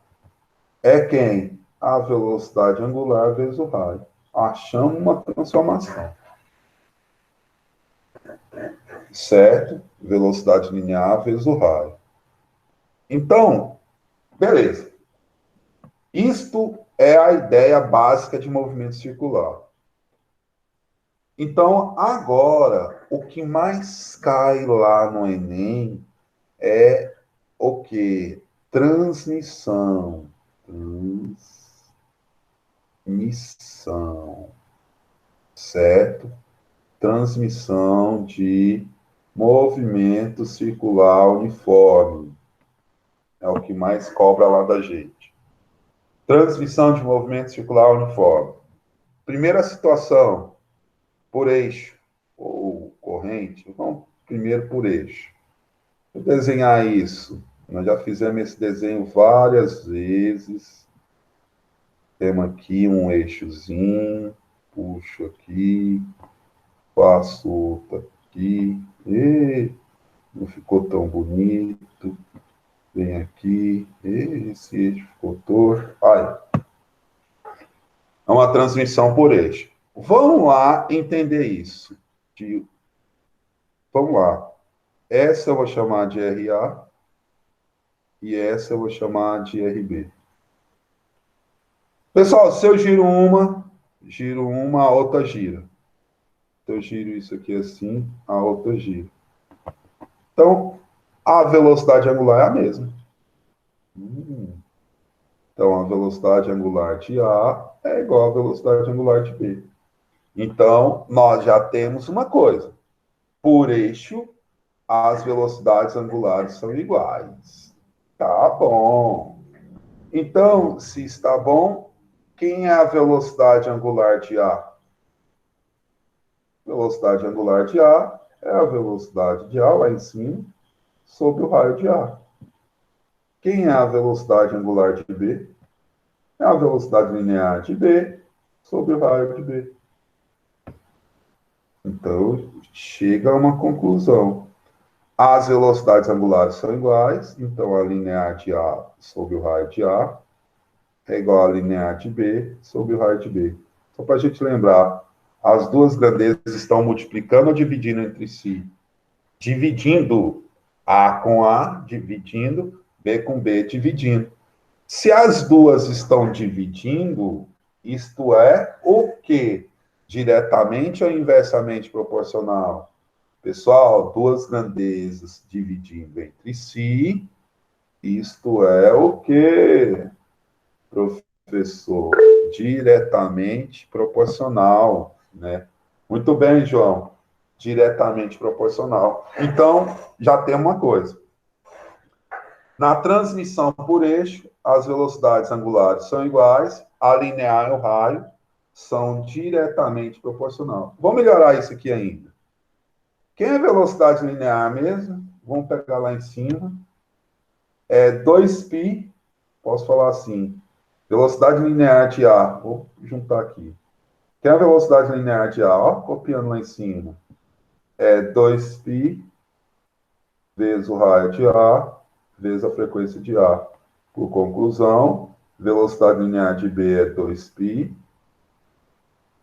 S1: é quem? A velocidade angular vezes o raio. Achamos uma transformação. Certo? Velocidade linear vezes o raio. Então, beleza. Isto é a ideia básica de movimento circular. Então, agora, o que mais cai lá no Enem é o quê? Transmissão. Transmissão. Certo? Transmissão de movimento circular uniforme. É o que mais cobra lá da gente. Transmissão de movimento circular uniforme. Primeira situação, por eixo ou corrente. Vamos primeiro por eixo. Vou desenhar isso. Nós já fizemos esse desenho várias vezes. Temos aqui um eixozinho. Puxo aqui. Faço outro aqui. E não ficou tão bonito. Vem aqui. Esse eixo ficou torto. Aí. É uma transmissão por eixo. Vamos lá entender isso. Vamos lá. Essa eu vou chamar de RA e essa eu vou chamar de RB. Pessoal, se eu giro uma, a outra gira. Então, eu giro isso aqui assim, a outra gira. Então, a velocidade angular é a mesma. Então, a velocidade angular de A é igual à velocidade angular de B. Então, nós já temos uma coisa. Por eixo, as velocidades angulares são iguais. Tá bom. Então, se está bom, quem é a velocidade angular de A? Velocidade angular de A é a velocidade de A lá em cima sobre o raio de A. Quem é a velocidade angular de B? É a velocidade linear de B sobre o raio de B. Então, chega a uma conclusão. As velocidades angulares são iguais, então a linear de A sobre o raio de A é igual a linear de B sobre o raio de B. Só para a gente lembrar, as duas grandezas estão multiplicando ou dividindo entre si? Dividindo. A com A, dividindo, B com B, dividindo. Se as duas estão dividindo, isto é o quê? Diretamente ou inversamente proporcional? Pessoal, duas grandezas dividindo entre si, isto é o quê? Professor, diretamente proporcional, né? Muito bem, João. Diretamente proporcional. Então, já tem uma coisa. Na transmissão por eixo, as velocidades angulares são iguais, a linear e o raio são diretamente proporcional. Vou melhorar isso aqui ainda. Quem é velocidade linear mesmo? Vamos pegar lá em cima. É 2π, posso falar assim, velocidade linear de A, vou juntar aqui. Tem a velocidade linear de A, ó, copiando lá em cima. É 2π vezes o raio de A, vezes a frequência de A. Por conclusão, velocidade linear de B é 2π,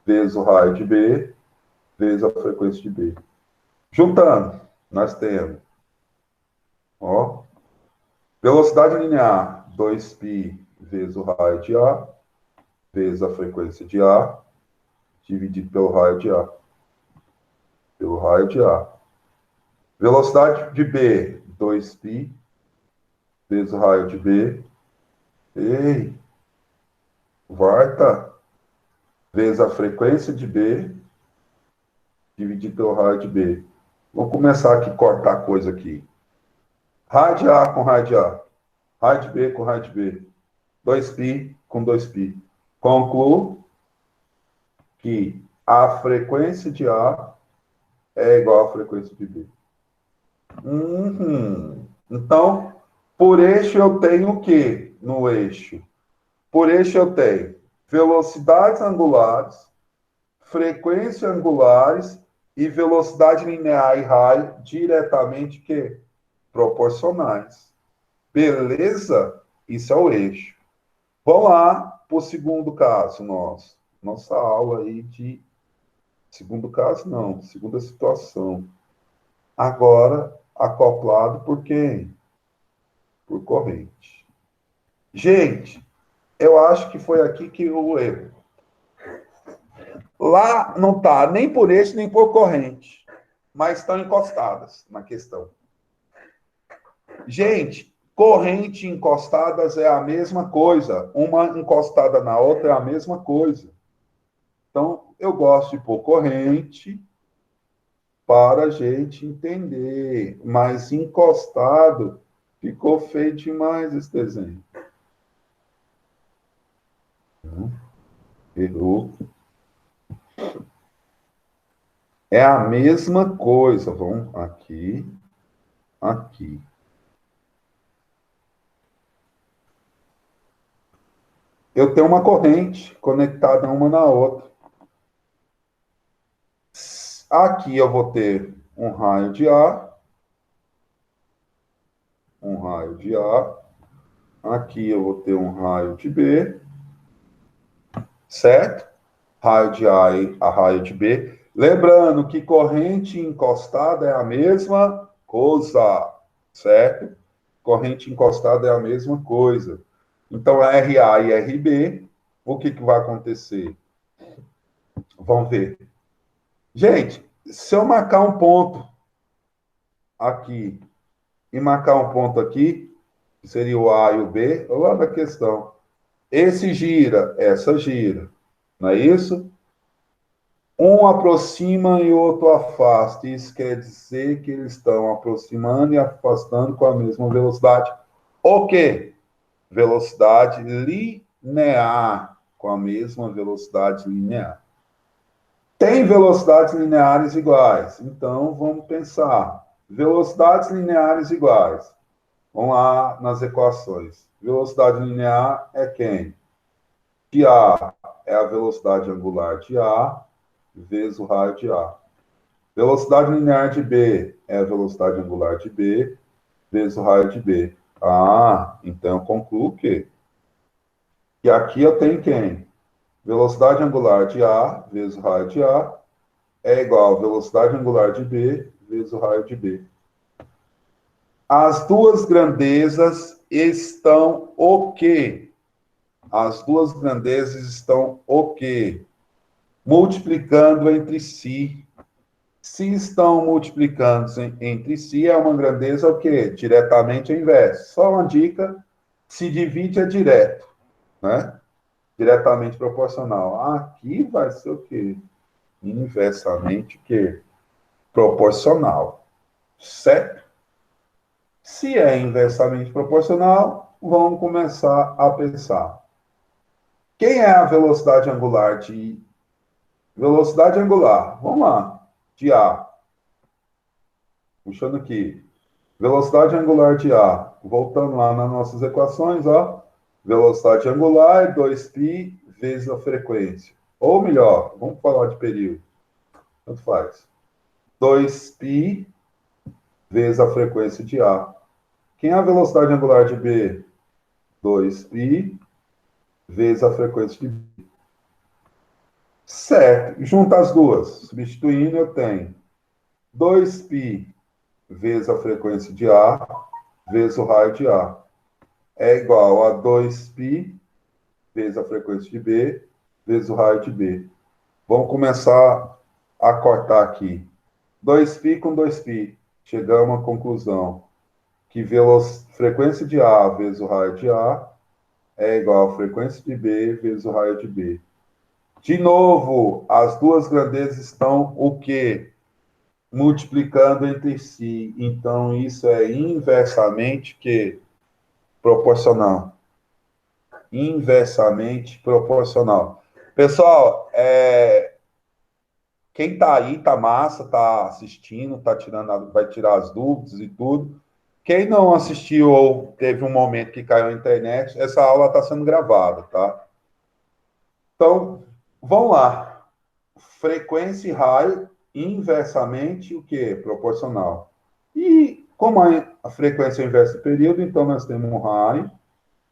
S1: vezes o raio de B, vezes a frequência de B. Juntando, nós temos, ó, velocidade linear, 2π vezes o raio de A, vezes a frequência de A, dividido pelo raio de A. Pelo raio de A. Velocidade de B, 2π vezes o raio de B. Ei, vai, tá? Vezes a frequência de B, dividido pelo raio de B. Vamos começar aqui a cortar coisa aqui. Raio de A com raio de A. Raio de B com raio de B. 2π com 2π. Concluo que a frequência de A é igual à frequência de B. Então, por eixo eu tenho o quê no eixo? Por eixo eu tenho velocidades angulares, frequência angulares e velocidade linear e raio diretamente que proporcionais. Beleza? Isso é o eixo. Vamos lá para o segundo caso nosso. Nossa aula aí de... Segundo caso, não. Segunda situação. Agora, acoplado por quem? Por corrente. Gente, eu acho que foi aqui que o erro. Lá não está nem por eixo, nem por corrente. Mas estão encostadas na questão. Gente, corrente e encostadas é a mesma coisa. Uma encostada na outra é a mesma coisa. Então, eu gosto de pôr corrente para a gente entender. Mas encostado, ficou feio demais esse desenho. Errou. É a mesma coisa. Vamos aqui, aqui. Eu tenho uma corrente conectada uma na outra. Aqui eu vou ter um raio de A. Um raio de A. Aqui eu vou ter um raio de B. Certo? Raio de A e a raio de B. Lembrando que corrente encostada é a mesma coisa. Certo? Corrente encostada é a mesma coisa. Então, RA e RB, o que vai acontecer? Vamos ver. Gente, se eu marcar um ponto aqui e marcar um ponto aqui, que seria o A e o B, lá da questão. Esse gira, essa gira. Não é isso? Um aproxima e o outro afasta. Isso quer dizer que eles estão aproximando e afastando com a mesma velocidade. O quê? Velocidade linear. Com a mesma velocidade linear. Tem velocidades lineares iguais. Então, vamos pensar. Velocidades lineares iguais. Vamos lá nas equações. Velocidade linear é quem? De A é a velocidade angular de A vezes o raio de A. Velocidade linear de B é a velocidade angular de B vezes o raio de B. Ah, então eu concluo que aqui eu tenho quem? Velocidade angular de A vezes o raio de A é igual a velocidade angular de B vezes o raio de B. As duas grandezas estão o quê? As duas grandezas estão o quê? Multiplicando entre si. Se estão multiplicando entre si, é uma grandeza o quê? Diretamente ao inverso. Só uma dica, se divide é direto, né? Diretamente proporcional. Aqui vai ser o quê? Inversamente o quê? Proporcional. Certo? Se é inversamente proporcional, vamos começar a pensar. Quem é a velocidade angular de... Velocidade angular, vamos lá, de A. Puxando aqui. Velocidade angular de A. Voltando lá nas nossas equações, ó. Velocidade angular é 2π vezes a frequência. Ou melhor, vamos falar de período. Tanto faz. 2π vezes a frequência de A. Quem é a velocidade angular de B? 2π vezes a frequência de B. Certo. Junta as duas. Substituindo, eu tenho 2π vezes a frequência de A vezes o raio de A. É igual a 2π vezes a frequência de B vezes o raio de B. Vamos começar a cortar aqui. 2π com 2π. Chegamos à conclusão que frequência de A vezes o raio de A é igual a frequência de B vezes o raio de B. De novo, as duas grandezas estão o quê? Multiplicando entre si. Então, isso é inversamente que proporcional. Inversamente proporcional. Pessoal, quem está aí, está massa, está assistindo, vai tirar as dúvidas e tudo. Quem não assistiu ou teve um momento que caiu a internet, essa aula está sendo gravada, tá? Então, vamos lá. Frequência e raio inversamente o quê? Proporcional. E como a frequência é inversa do período, então nós temos um raio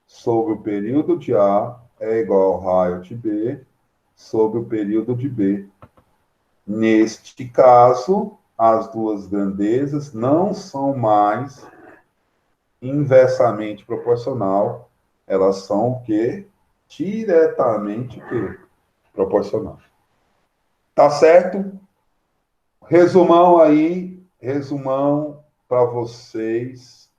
S1: sobre o período de A é igual ao raio de B sobre o período de B. Neste caso, as duas grandezas não são mais inversamente proporcional, elas são o quê? Diretamente o quê? Proporcional. Tá certo? Resumão aí, resumão para vocês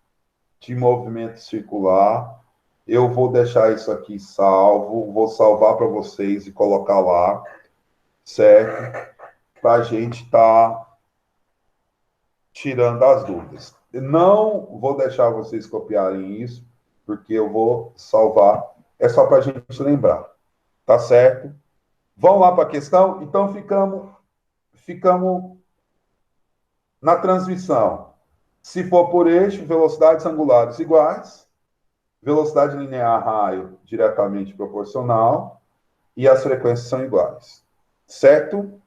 S1: de movimento circular. Eu vou deixar isso aqui salvo, vou salvar para vocês e colocar lá, certo? Para a gente estar tirando as dúvidas. Não vou deixar vocês copiarem isso, porque eu vou salvar. É só para a gente lembrar. Tá certo? Vamos lá para a questão? Então, ficamos na transmissão. Se for por eixo, velocidades angulares iguais, velocidade linear raio diretamente proporcional e as frequências são iguais. Certo?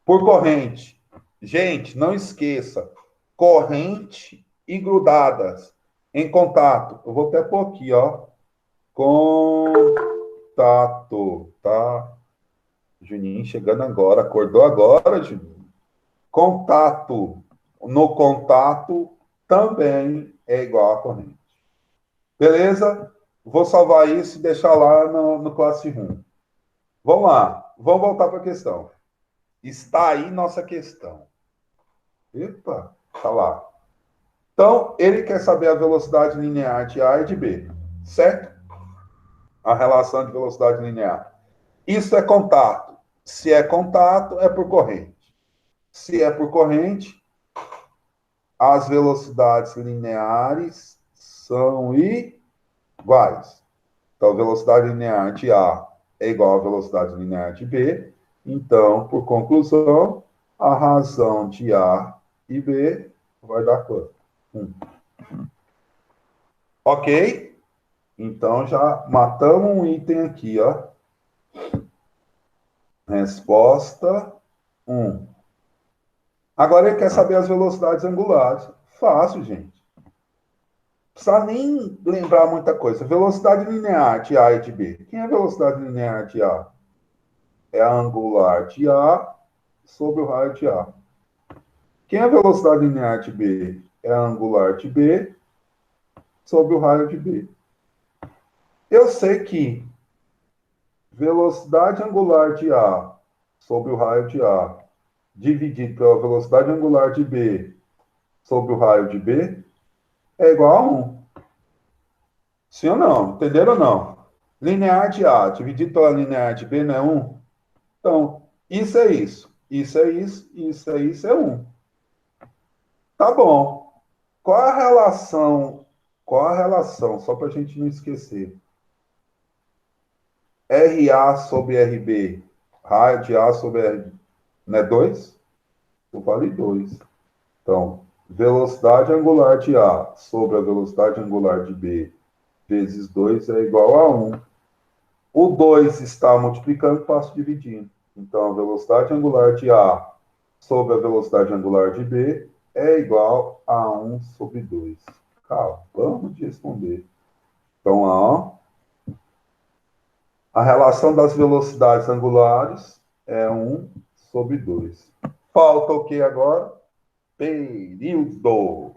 S1: Por corrente. Gente, não esqueça. Corrente e grudadas em contato. Eu vou até pôr aqui, ó. Contato, tá? Juninho chegando agora. Acordou agora, Juninho? Contato. No contato também é igual a corrente. Beleza? Vou salvar isso e deixar lá no Classroom. Vamos lá. Vamos voltar para a questão. Está aí nossa questão. Epa, tá lá. Então, ele quer saber a velocidade linear de A e de B, certo? A relação de velocidade linear. Isso é contato. Se é contato, é por corrente. Se é por corrente, as velocidades lineares são iguais. Então, a velocidade linear de A é igual à velocidade linear de B. Então, por conclusão, a razão de A e B vai dar quanto? 1. Ok? Então, já matamos um item aqui, ó. Resposta 1. Agora ele quer saber as velocidades angulares. Fácil, gente. Não precisa nem lembrar muita coisa. Velocidade linear de A e de B. Quem é a velocidade linear de A? É a angular de A sobre o raio de A. Quem é a velocidade linear de B? É a angular de B sobre o raio de B. Eu sei que velocidade angular de A sobre o raio de A dividido pela velocidade angular de B sobre o raio de B é igual a 1. Sim ou não? Entenderam ou não? Linear de A dividido pela linear de B não é 1? Então, isso é isso. Isso é isso. Isso é isso, é 1. Tá bom. Qual a relação? Qual a relação? Só para a gente não esquecer. RA sobre RB. Raio de A sobre RB. Não é 2? Eu falei 2. Então, velocidade angular de A sobre a velocidade angular de B vezes 2 é igual a 1. O 2 está multiplicando, passo dividindo. Então, a velocidade angular de A sobre a velocidade angular de B é igual a 1 sobre 2. Acabamos de responder. Então, A relação das velocidades angulares é 1/2. Falta o que agora? Período.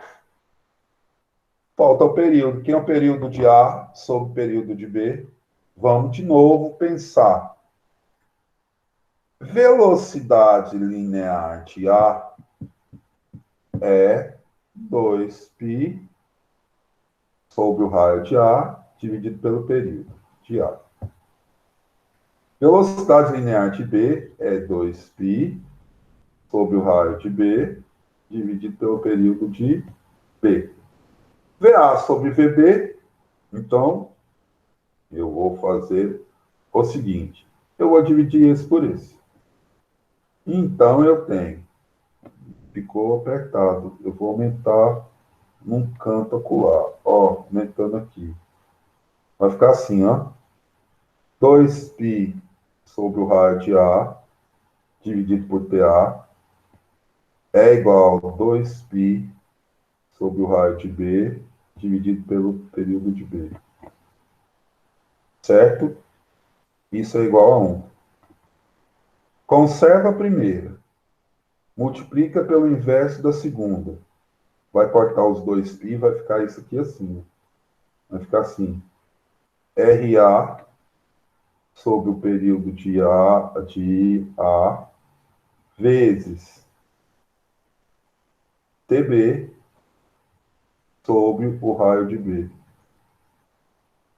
S1: Falta o período. Quem é o período de A sobre o período de B? Vamos de novo pensar. Velocidade linear de A é 2π sobre o raio de A dividido pelo período de A. Velocidade linear de B é 2π sobre o raio de B dividido pelo período de B. VA sobre VB, então, eu vou fazer o seguinte. Eu vou dividir esse por esse. Então, eu tenho. Ficou apertado. Eu vou aumentar num canto acolá. Ó, aumentando aqui. Vai ficar assim, ó. 2π sobre o raio de A, dividido por TA, é igual a 2π sobre o raio de B, dividido pelo período de B. Certo? Isso é igual a 1. Conserva a primeira. Multiplica pelo inverso da segunda. Vai cortar os 2π, vai ficar isso aqui assim. Vai ficar assim. RA sobre o período de A vezes TB sobre o raio de B.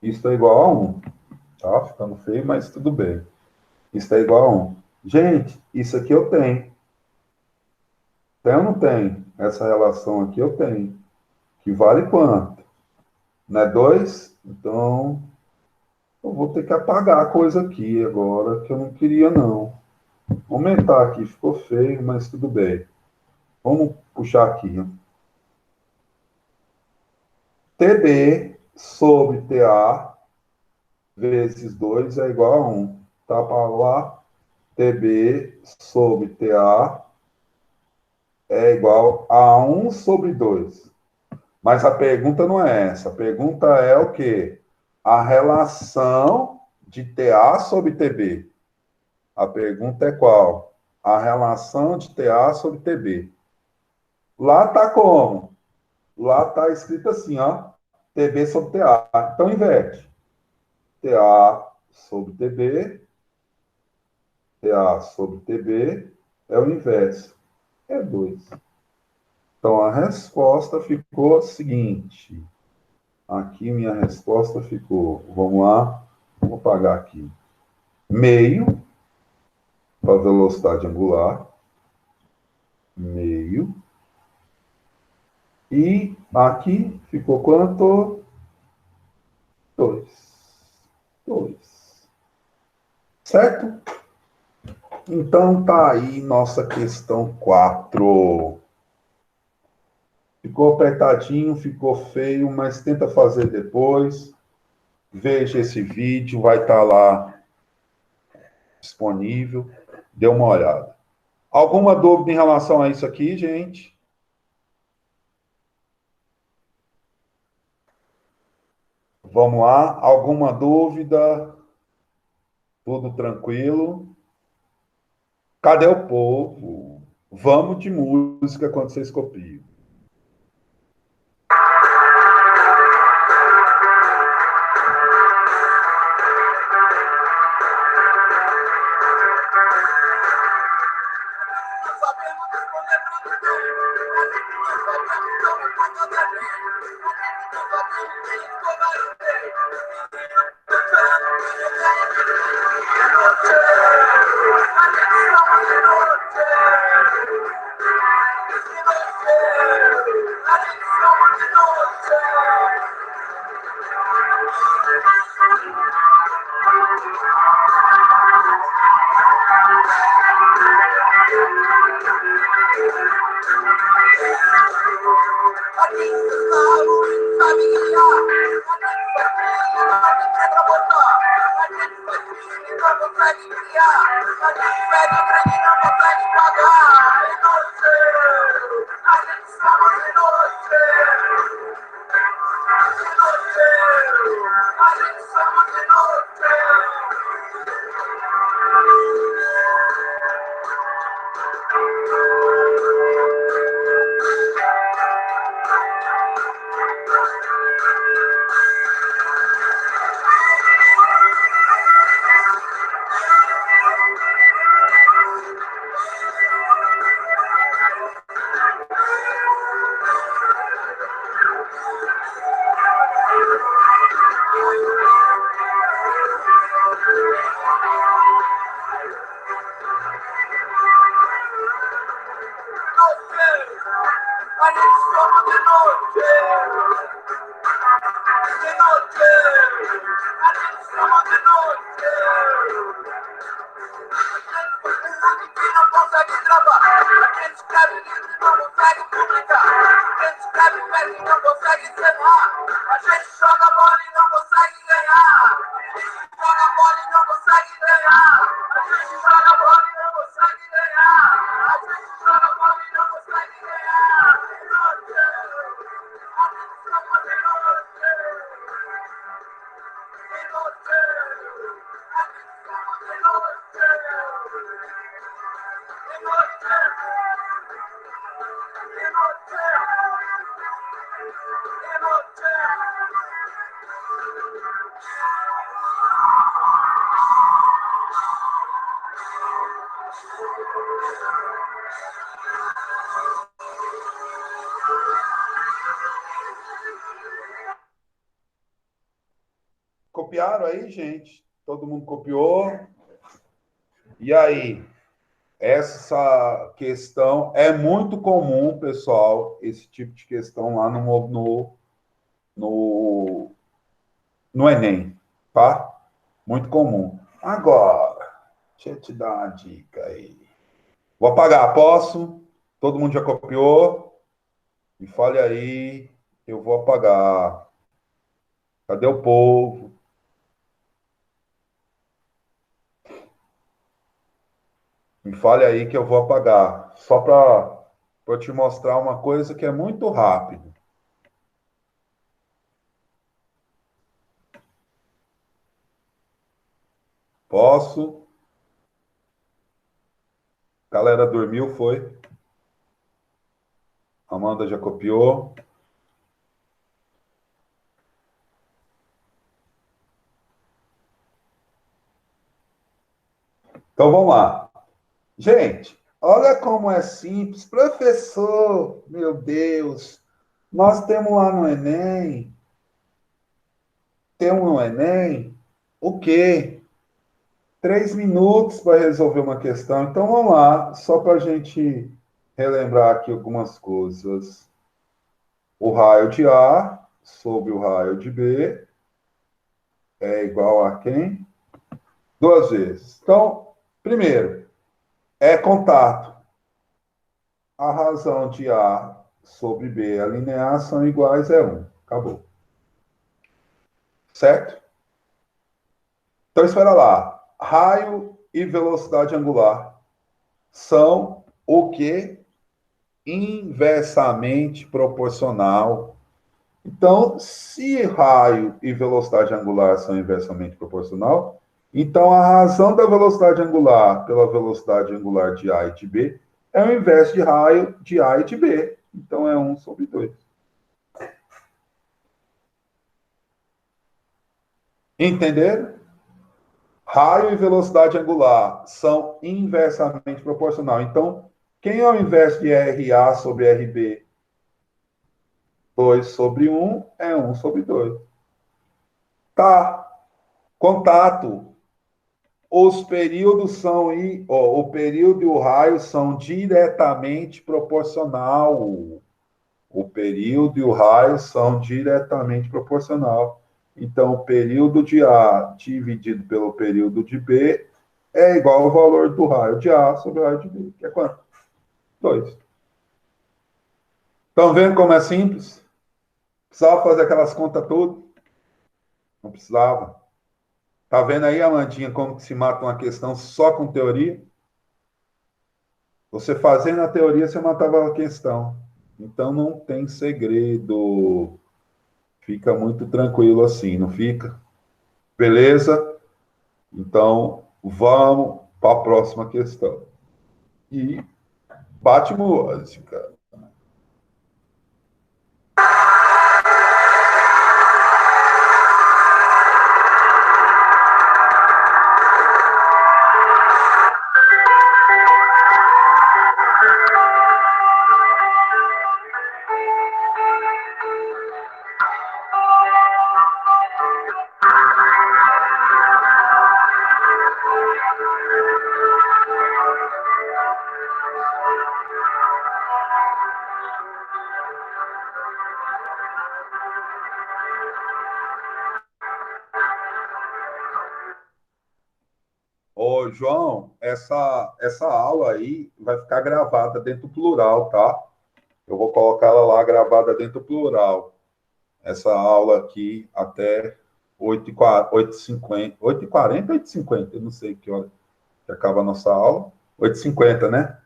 S1: Isso é igual a 1. Tá ficando feio, mas tudo bem. Isso é igual a 1. Gente, isso aqui eu tenho. Tem ou não tem? Essa relação aqui eu tenho. Que vale quanto? Não é 2? Então, eu vou ter que apagar a coisa aqui agora, que eu não queria, não. Vou aumentar aqui, ficou feio, mas tudo bem. Vamos puxar aqui. TB sobre TA vezes 2 é igual a 1. Tá para lá? TB sobre TA é igual a 1/2. Mas a pergunta não é essa. A pergunta é o quê? A relação de TA sobre TB. A pergunta é qual? A relação de TA sobre TB. Lá está como? Lá está escrito assim, ó. TB sobre TA. Então, inverte. TA sobre TB. TA sobre TB é o inverso. É 2. Então, a resposta ficou a seguinte. Aqui minha resposta ficou, vamos lá, vou apagar aqui. Meio para velocidade angular. Meio. E aqui ficou quanto? 2. 2. Certo? Então tá aí nossa questão 4. Ficou apertadinho, ficou feio, mas tenta fazer depois. Veja esse vídeo, vai estar lá disponível. Dê uma olhada. Alguma dúvida em relação a isso aqui, gente? Vamos lá. Alguma dúvida? Tudo tranquilo? Cadê o povo? Vamos de música quando vocês copiam. Copiaram aí, gente? Todo mundo copiou? E aí? Essa questão é muito comum, pessoal, esse tipo de questão lá no, no Enem, tá? Muito comum. Agora, deixa eu te dar uma dica aí. Vou apagar, posso? Todo mundo já copiou? Me fale aí, eu vou apagar. Cadê o povo? Me fale aí que eu vou apagar. Só para te mostrar uma coisa que é muito rápido. Posso? Galera dormiu, foi? Amanda já copiou. Então vamos lá. Gente, olha como é simples. Professor, meu Deus, nós temos no Enem, o quê? 3 minutos para resolver uma questão. Então vamos lá, só para a gente relembrar aqui algumas coisas. O raio de A sobre o raio de B é igual a quem? 2 vezes. Então, primeiro, é contato. A razão de A sobre B a linear são iguais é 1. Acabou. Certo? Então, espera lá. Raio e velocidade angular são o que? Inversamente proporcional. Então, se raio e velocidade angular são inversamente proporcional, então a razão da velocidade angular pela velocidade angular de A e de B é o inverso de raio de A e de B. Então é 1 sobre 2. Entenderam? Raio e velocidade angular são inversamente proporcional. Então, quem é o inverso de RA sobre RB? 2 sobre 1 é 1 sobre 2. Tá. Contato. Os períodos são o período e o raio são diretamente proporcional. O período e o raio são diretamente proporcional. Então, o período de A dividido pelo período de B é igual ao valor do raio de A sobre o raio de B, que é quanto? 2. Estão vendo como é simples? Precisava fazer aquelas contas tudo? Não precisava. Tá vendo aí, Amandinha, como que se mata uma questão só com teoria? Você fazendo a teoria, você matava a questão. Então não tem segredo. Fica muito tranquilo assim, não fica? Beleza? Então vamos para a próxima questão. E bate música. João, essa aula aí vai ficar gravada dentro do plural, tá? Eu vou colocar ela lá gravada dentro do plural. Essa aula aqui até 8h50, 8h40, 8h50, eu não sei que hora que acaba a nossa aula. 8h50, né?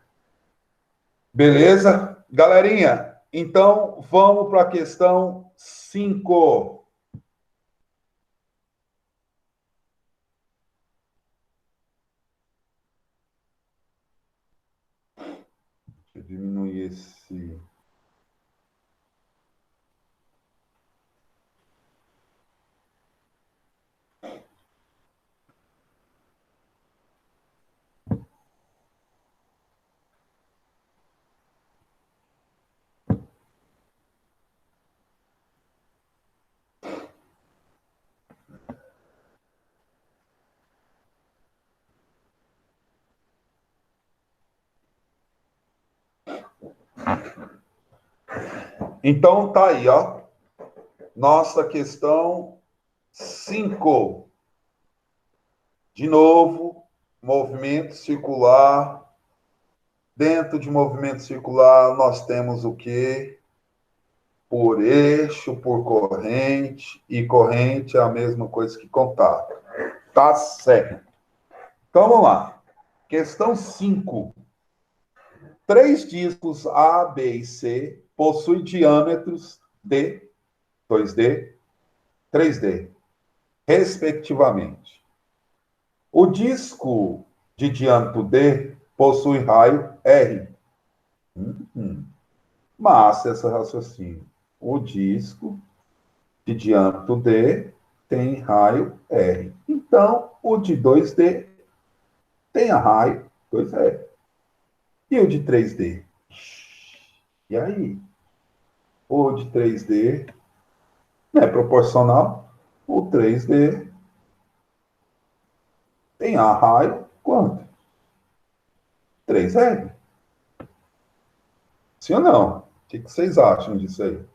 S1: Beleza? Galerinha, então vamos para a questão 5. Deixa eu diminuir esse. Então tá aí, ó. Nossa questão 5. De novo, movimento circular. Dentro de movimento circular, nós temos o quê? Por eixo, por corrente, e corrente é a mesma coisa que contato. Tá certo. Então vamos lá. Questão 5. 3 discos A, B e C possuem diâmetros D, 2D, 3D, respectivamente. O disco de diâmetro D possui raio R. Massa esse raciocínio. O disco de diâmetro D tem raio R. Então, o de 2D tem a raio 2R. E o de 3D? E aí? O de 3D não é proporcional. O 3D tem a raio quanto? 3R. Sim ou não? O que vocês acham disso aí?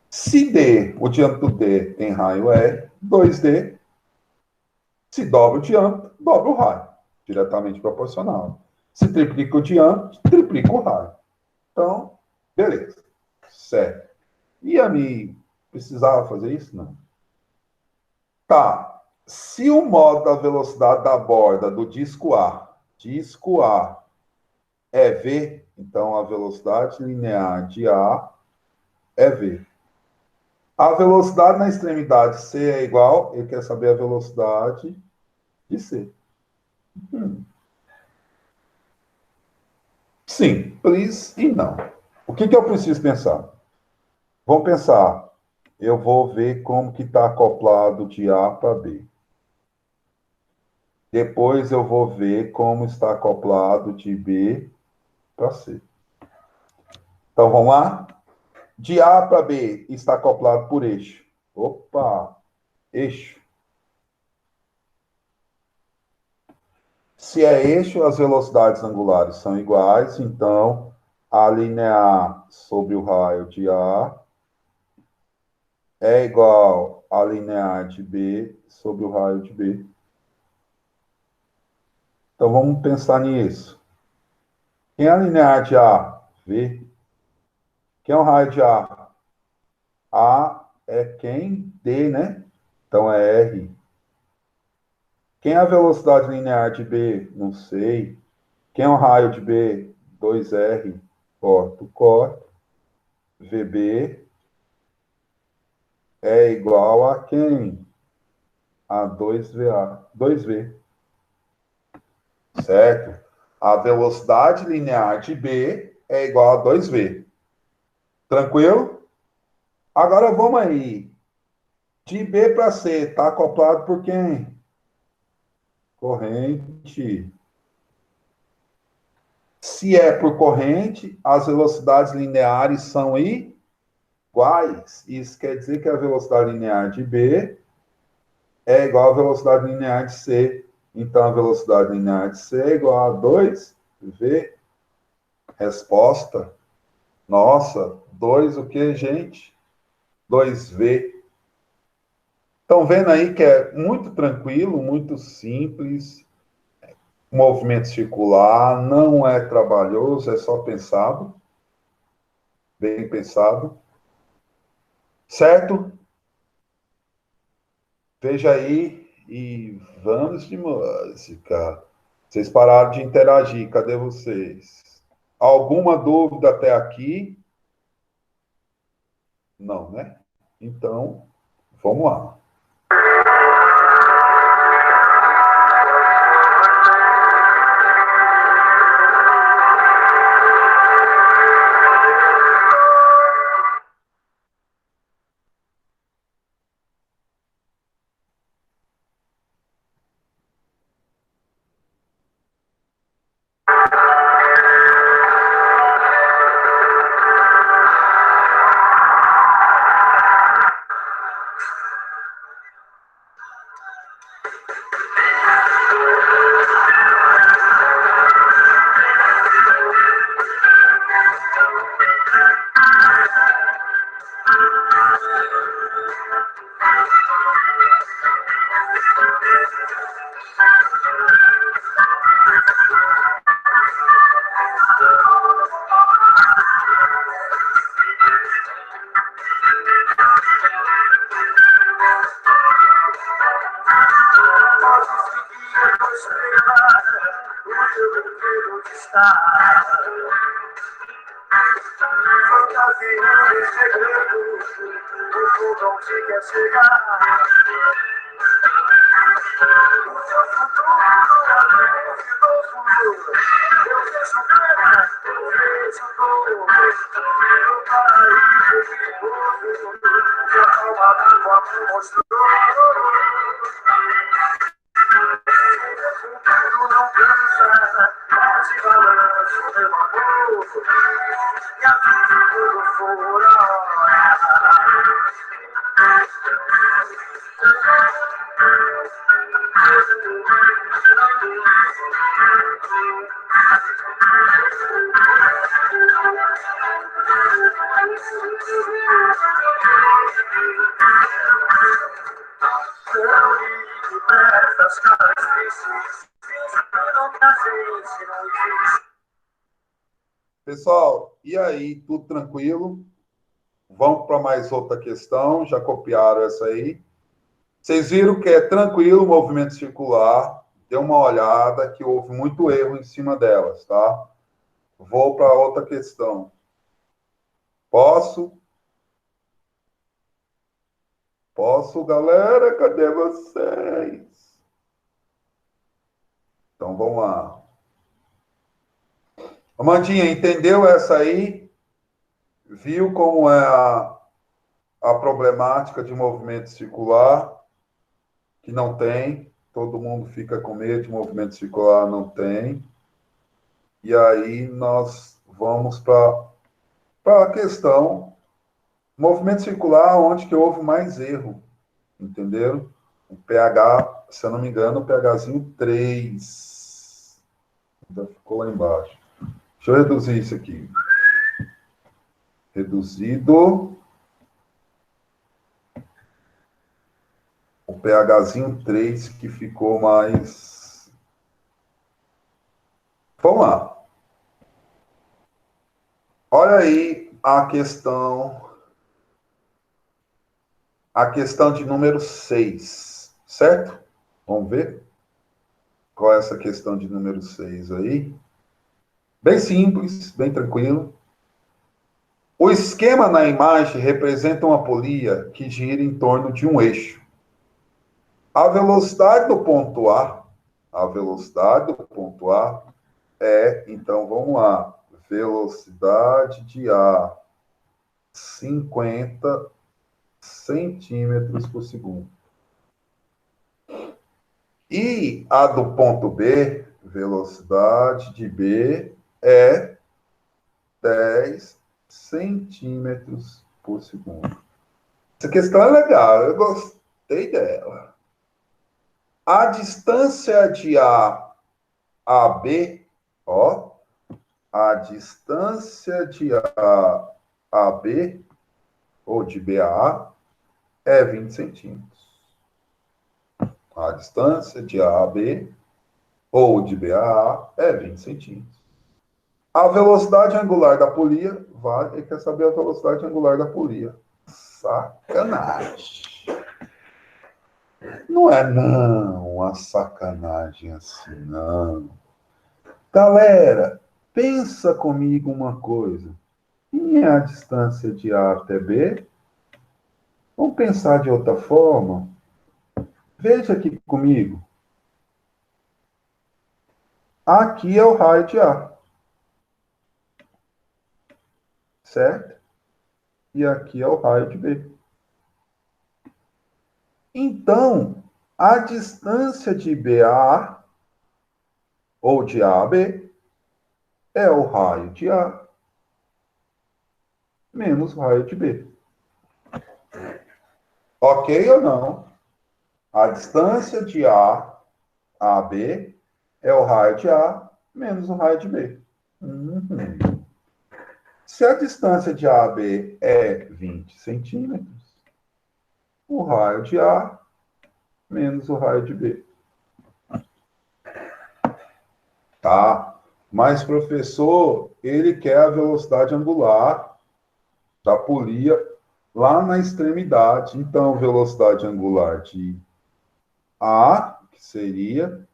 S1: Se D, o diâmetro D tem raio R, 2D, se dobra o diâmetro, dobra o raio. Diretamente proporcional. Se triplica o diâmetro, triplica o raio. Então, beleza. Certo. E a mim, precisava fazer isso? Não. Tá. Se o modo da velocidade da borda do disco A é V, então a velocidade linear de A é V. A velocidade na extremidade C é igual, ele quer saber a velocidade de C. Simples e não. O que eu preciso pensar? Vamos pensar. Eu vou ver como que está acoplado de A para B. Depois eu vou ver como está acoplado de B para C. Então vamos lá? De A para B está acoplado por eixo. Opa! Eixo. Se é eixo, as velocidades angulares são iguais, então a linear sobre o raio de A é igual a linear de B sobre o raio de B. Então vamos pensar nisso. Quem é a linear de A? V. Quem é o raio de A? A é quem? D, né? Então é R. Quem é a velocidade linear de B? Não sei. Quem é o raio de B? 2R. Corto, corto. VB é igual a quem? A 2VA. 2V. Certo? A velocidade linear de B é igual a 2V. Tranquilo? Agora vamos aí. De B para C, está acoplado por quem? Corrente. Se é por corrente, as velocidades lineares são iguais. Isso quer dizer que a velocidade linear de B é igual à velocidade linear de C. Então, a velocidade linear de C é igual a 2V. Resposta. Nossa, 2 o que, gente? 2V. Estão vendo aí que é muito tranquilo, muito simples. O movimento circular não é trabalhoso, é só pensado, bem pensado. Certo? Veja aí e vamos de música. Vocês pararam de interagir, cadê vocês? Alguma dúvida até aqui? Não, né? Então, vamos lá. Pessoal, e aí, tudo tranquilo? Vamos para mais outra questão, já copiaram essa aí. Vocês viram que é tranquilo o movimento circular, dê uma olhada que houve muito erro em cima delas, tá? Vou para outra questão. Posso? Posso, galera? Cadê vocês? Então, vamos lá. Amandinha, entendeu essa aí? Viu como é a problemática de movimento circular? Que não tem. Todo mundo fica com medo de movimento circular, não tem. E aí nós vamos para a questão movimento circular, onde que houve mais erro, entenderam? O pH, se eu não me engano, o pHzinho 3. Ainda ficou lá embaixo. Deixa eu reduzir isso aqui. Reduzido. O pHzinho 3 que ficou mais... Vamos lá. Olha aí a questão de número 6, certo? Vamos ver qual é essa questão de número 6 aí. Bem simples, bem tranquilo. O esquema na imagem representa uma polia que gira em torno de um eixo. A velocidade do ponto A é, então vamos lá, velocidade de A, 50 centímetros por segundo. E a do ponto B, velocidade de B, é 10 centímetros por segundo. Essa questão é legal, eu gostei dela. A distância de A a B, ó, a distância de A a B, ou de B a A, é 20 centímetros. A distância de A a B, ou de B a A é 20 centímetros. A velocidade angular da polia, ele quer saber a velocidade angular da polia. Sacanagem. Não é não uma sacanagem assim, não. Galera, pensa comigo uma coisa. Quem é a distância de A até B? Vamos pensar de outra forma? Veja aqui comigo. Aqui é o raio de A. Certo? E aqui é o raio de B. Então, a distância de B a A, ou de A a B, é o raio de A menos o raio de B. Ok ou não? A distância de A a B é o raio de A menos o raio de B. Se a distância de A a B é 20 centímetros, o raio de A menos o raio de B. Tá? Mas, professor, ele quer a velocidade angular da polia lá na extremidade. Então, velocidade angular de A, que seria,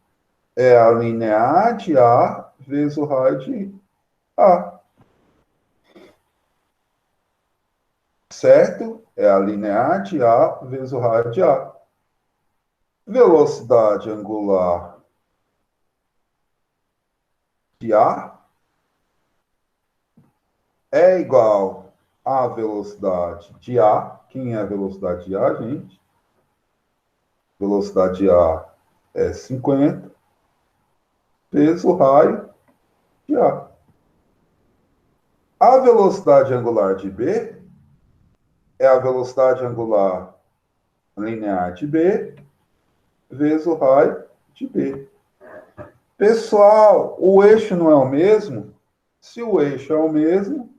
S1: é a linear de A vezes o raio de A. Certo? É a linear de A vezes o raio de A. Velocidade angular de A é igual à velocidade de A. Quem é a velocidade de A, gente? Velocidade de A é 50 vezes o raio de A. A velocidade angular de B é a velocidade angular linear de B vezes o raio de B. Pessoal, o eixo não é o mesmo? Se o eixo é o mesmo,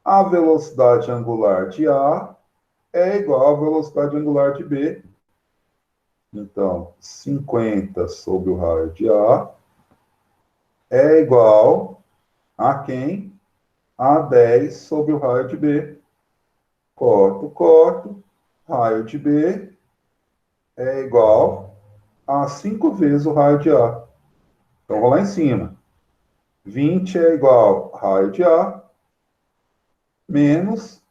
S1: a velocidade angular de A é igual à velocidade angular de B. Então, 50 sobre o raio de A é igual a quem? A 10 sobre o raio de B. Corto. Raio de B é igual a 5 vezes o raio de A. Então, vou lá em cima. 20 é igual a raio de A menos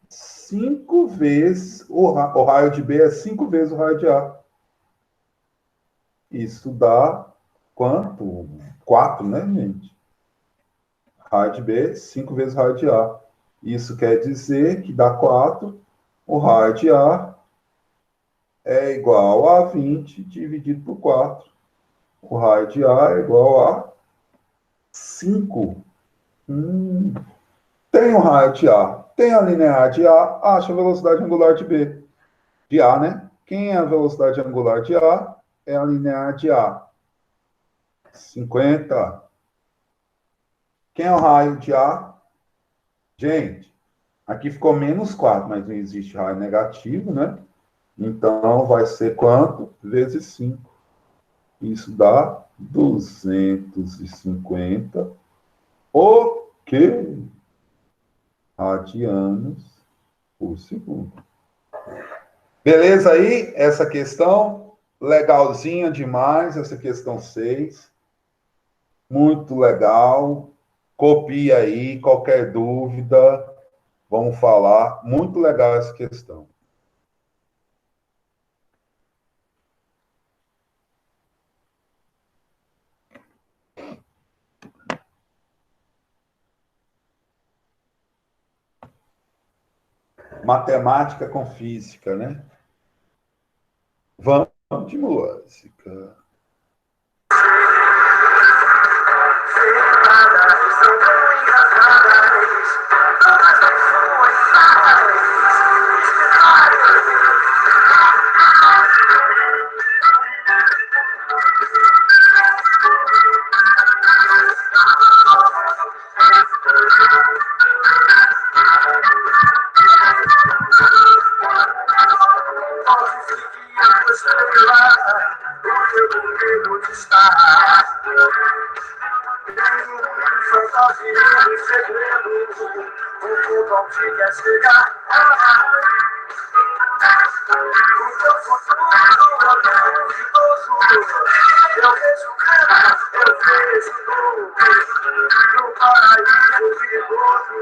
S1: 5 vezes o raio de B é 5 vezes o raio de A. Isso dá quanto? 4, né, gente? Raio de B, 5 vezes o raio de A. Isso quer dizer que dá 4. O raio de A é igual a 20 dividido por 4. O raio de A é igual a 5. Tem o raio de A, tem a linear de A, acha a velocidade angular de B. De A, né? Quem é a velocidade angular de A? É a linear de A. 50. Quem é o raio de A? Gente, aqui ficou menos 4, mas não existe raio negativo, né? Então, vai ser quanto? Vezes 5. Isso dá 250. O quê? Radianos por segundo. Beleza aí? Essa questão, legalzinha demais, essa questão 6. Muito legal. Copia aí, qualquer dúvida, vamos falar. Muito legal essa questão. Matemática com física, né? Vamos de música. Está
S2: em segredo, o ponto onde quer chegar. O teu futuro é duvidoso. Eu vejo grana, eu vejo dor. No paraíso perigoso,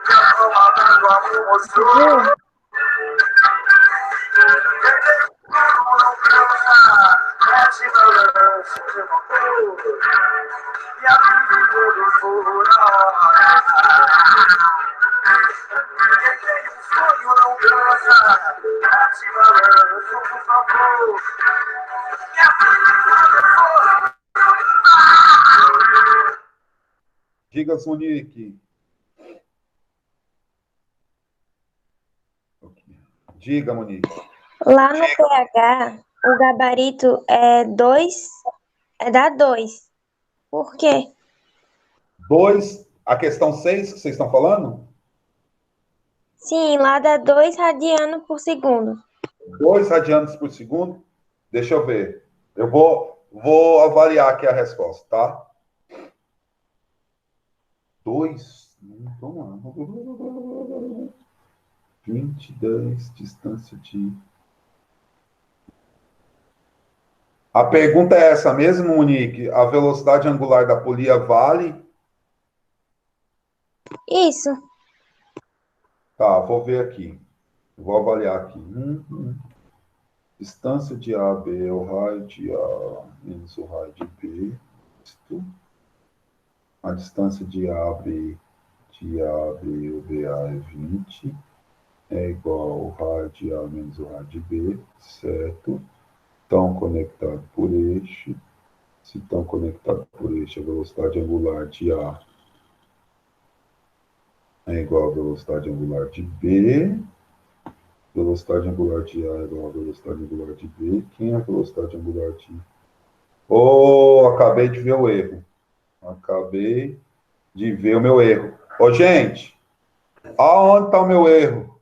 S2: que a forma d'água me mostrou. Não cansa, mete balanço de motor. E a vida todo fura. Quem tem um sonho não cansa, mete balanço, por favor. E a vida todo fura.
S1: Diga, Monique. Diga, Monique.
S3: Lá no pH, o gabarito é 2, dá 2. Por quê?
S1: 2, a questão 6 que vocês estão falando?
S3: Sim, lá dá 2 radianos por segundo.
S1: 2 radianos por segundo? Deixa eu ver. Eu vou avaliar aqui a resposta, tá? 2. Vamos lá. 20, 10, distância de... A pergunta é essa mesmo, Monique? A velocidade angular da polia vale?
S3: Isso.
S1: Tá, vou ver aqui. Vou avaliar aqui. Distância de A, B é o raio de A menos o raio de B. Isto. A distância de A, B, o BA é 20. É igual ao raio de A menos o raio de B, certo? Estão conectados por eixo. Se estão conectados por eixo, a velocidade angular de A é igual à velocidade angular de B. Velocidade angular de A é igual à velocidade angular de B. Quem é a velocidade angular de... Oh, acabei de ver o erro. Acabei de ver o meu erro. Ô, gente, aonde está o meu erro?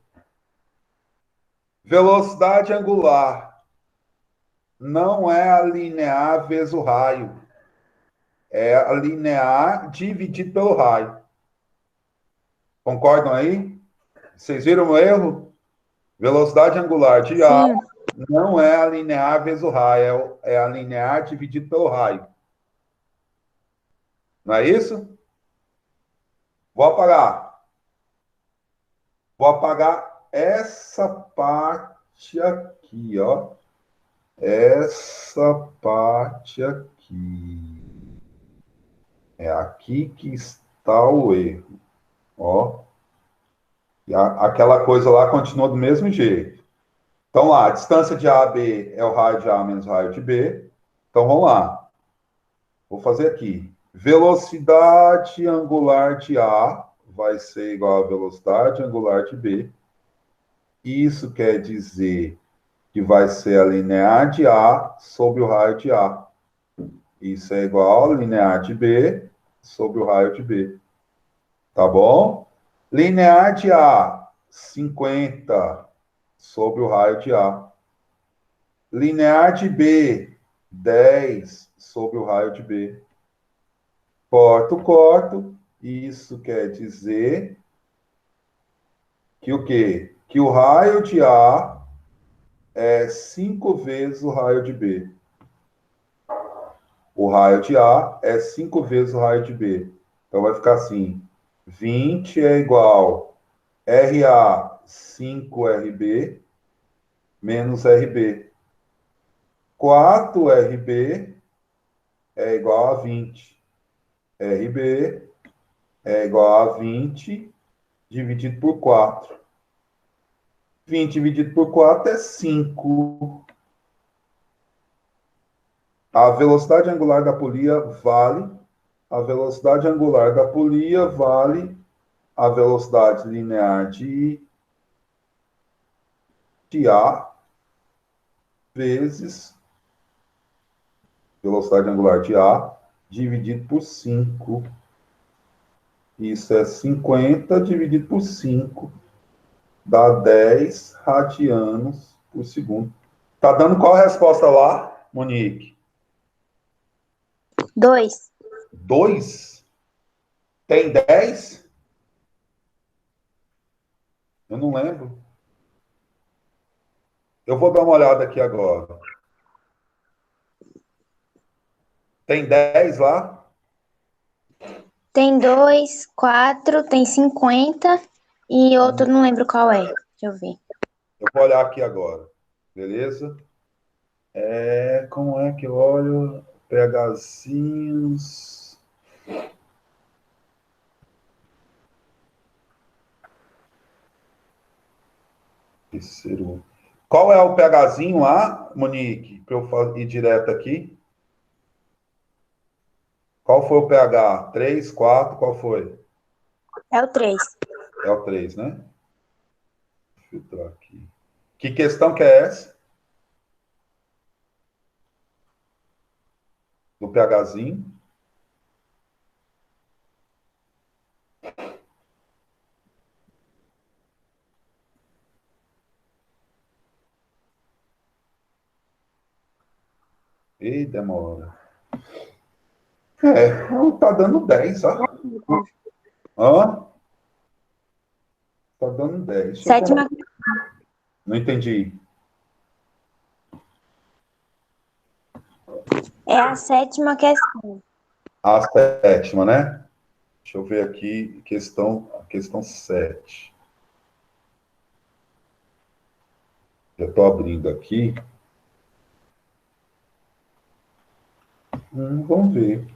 S1: Velocidade angular não é a linear vezes o raio. É a linear dividido pelo raio. Concordam aí? Vocês viram o meu erro? Velocidade angular de A não é a linear vezes o raio, é a linear dividido pelo raio. Não é isso? Vou apagar. Vou apagar essa parte aqui, ó. Essa parte aqui. É aqui que está o erro. Ó. E aquela coisa lá continua do mesmo jeito. Então, lá, a distância de A a B é o raio de A menos o raio de B. Então, vamos lá. Vou fazer aqui. Velocidade angular de A vai ser igual à velocidade angular de B. Isso quer dizer que vai ser a linear de A sobre o raio de A. Isso é igual a linear de B sobre o raio de B. Tá bom? Linear de A, 50 sobre o raio de A. Linear de B, 10 sobre o raio de B. Corto, corto. Isso quer dizer que o quê? Que o raio de A é 5 vezes o raio de B. O raio de A é 5 vezes o raio de B. Então, vai ficar assim. 20 é igual RA 5RB menos RB. 4RB é igual a 20. RB é igual a 20 dividido por 4. 20 dividido por 4 é 5. A velocidade angular da polia vale. A velocidade angular da polia vale a velocidade linear de A vezes velocidade angular de A dividido por 5. Isso é 50 dividido por 5. Dá 10 radianos por segundo. Tá dando qual a resposta lá, Monique?
S3: 2.
S1: 2? Tem 10? Eu não lembro. Eu vou dar uma olhada aqui agora. Tem 10 lá?
S3: Tem 2, 4, tem 50 e outro não lembro qual é. Deixa eu ver.
S1: Eu vou olhar aqui agora. Beleza? Como é que eu olho? PHzinhos. Terceiro. Qual é o PHzinho lá, Monique? Para eu ir direto aqui. Qual foi o PH? 3, 4, qual foi?
S3: É o 3.
S1: É o 3, né? Vou filtrar aqui. Que questão que é essa? Do PHzinho. Ih, demora. Tá dando 10, ó. Hã? Tá dando 10. Deixa eu
S3: Sétima,
S1: ver. Não entendi.
S3: é a sétima questão.
S1: A sétima, né? Deixa eu ver aqui, questão 7. Já estou abrindo aqui. Vamos ver.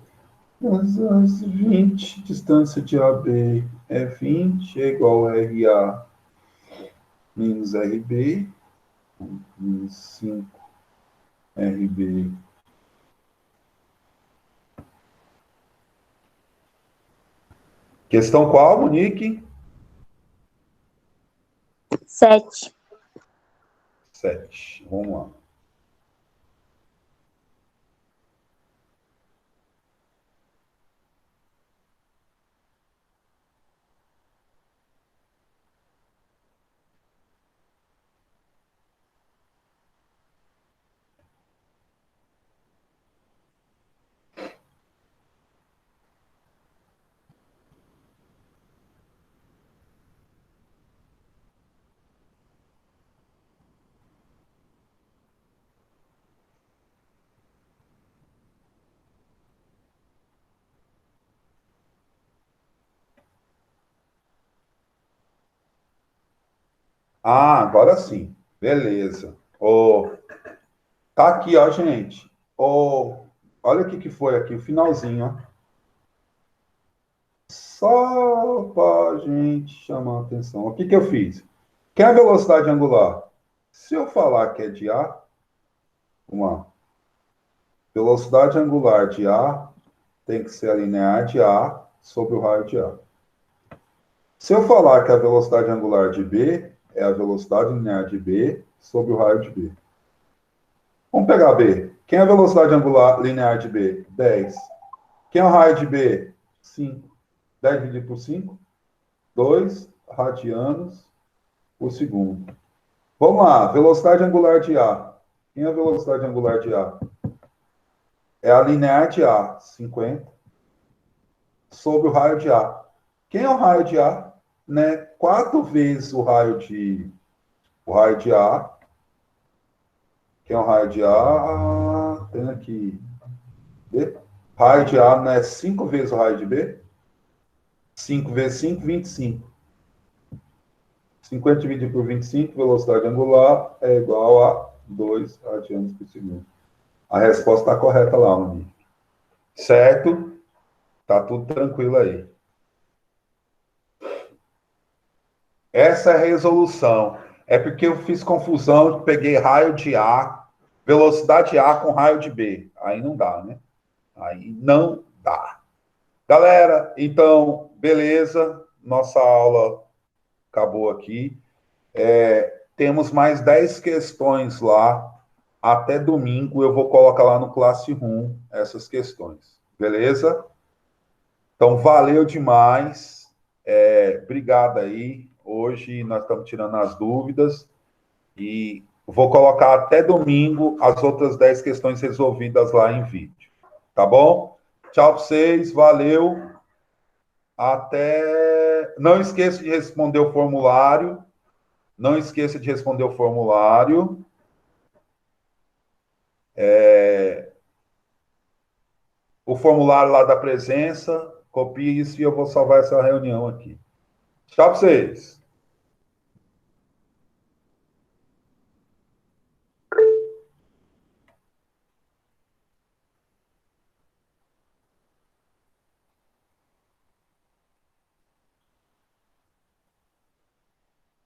S1: As 20, distância de AB é 20, é igual a RA menos RB, menos 5 RB. Questão qual, Monique?
S3: 7.
S1: 7. Vamos lá. Ah, agora sim. Beleza. Tá aqui, ó, gente. Olha o que foi aqui, o finalzinho, ó. Só para a gente chamar a atenção. O que eu fiz? Que é a velocidade angular? Se eu falar que é de A, uma velocidade angular de A tem que ser a linear de A sobre o raio de A. Se eu falar que a velocidade angular de B é a velocidade linear de B sobre o raio de B. Vamos pegar B. Quem é a velocidade angular linear de B? 10. Quem é o raio de B? 5. 10 dividido por 5? 2 radianos por segundo. Vamos lá, velocidade angular de A. Quem é a velocidade angular de A? É a linear de A, 50, sobre o raio de A. Quem é o raio de A? Né? 4 vezes o raio de A. Quem é o raio de A? Tem aqui. B. Raio de A não é 5 vezes o raio de B? 5 vezes 5, 25. 50 dividido por 25, velocidade angular, é igual a 2 radianos por segundo. A resposta está correta lá, Monique. Certo? Tá tudo tranquilo aí. Essa é a resolução. É porque eu fiz confusão, peguei raio de A, velocidade A com raio de B. Aí não dá, né? Aí não dá. Galera, então, beleza. Nossa aula acabou aqui. Temos mais 10 questões lá. Até domingo eu vou colocar lá no Classroom essas questões. Beleza? Então, valeu demais. Obrigado aí. Hoje nós estamos tirando as dúvidas e vou colocar até domingo as outras 10 questões resolvidas lá em vídeo. Tá bom? Tchau para vocês. Valeu. até... Não esqueça de responder o formulário. Não esqueça de responder o formulário. O formulário lá da presença. Copie isso e eu vou salvar essa reunião aqui. Tchau para vocês.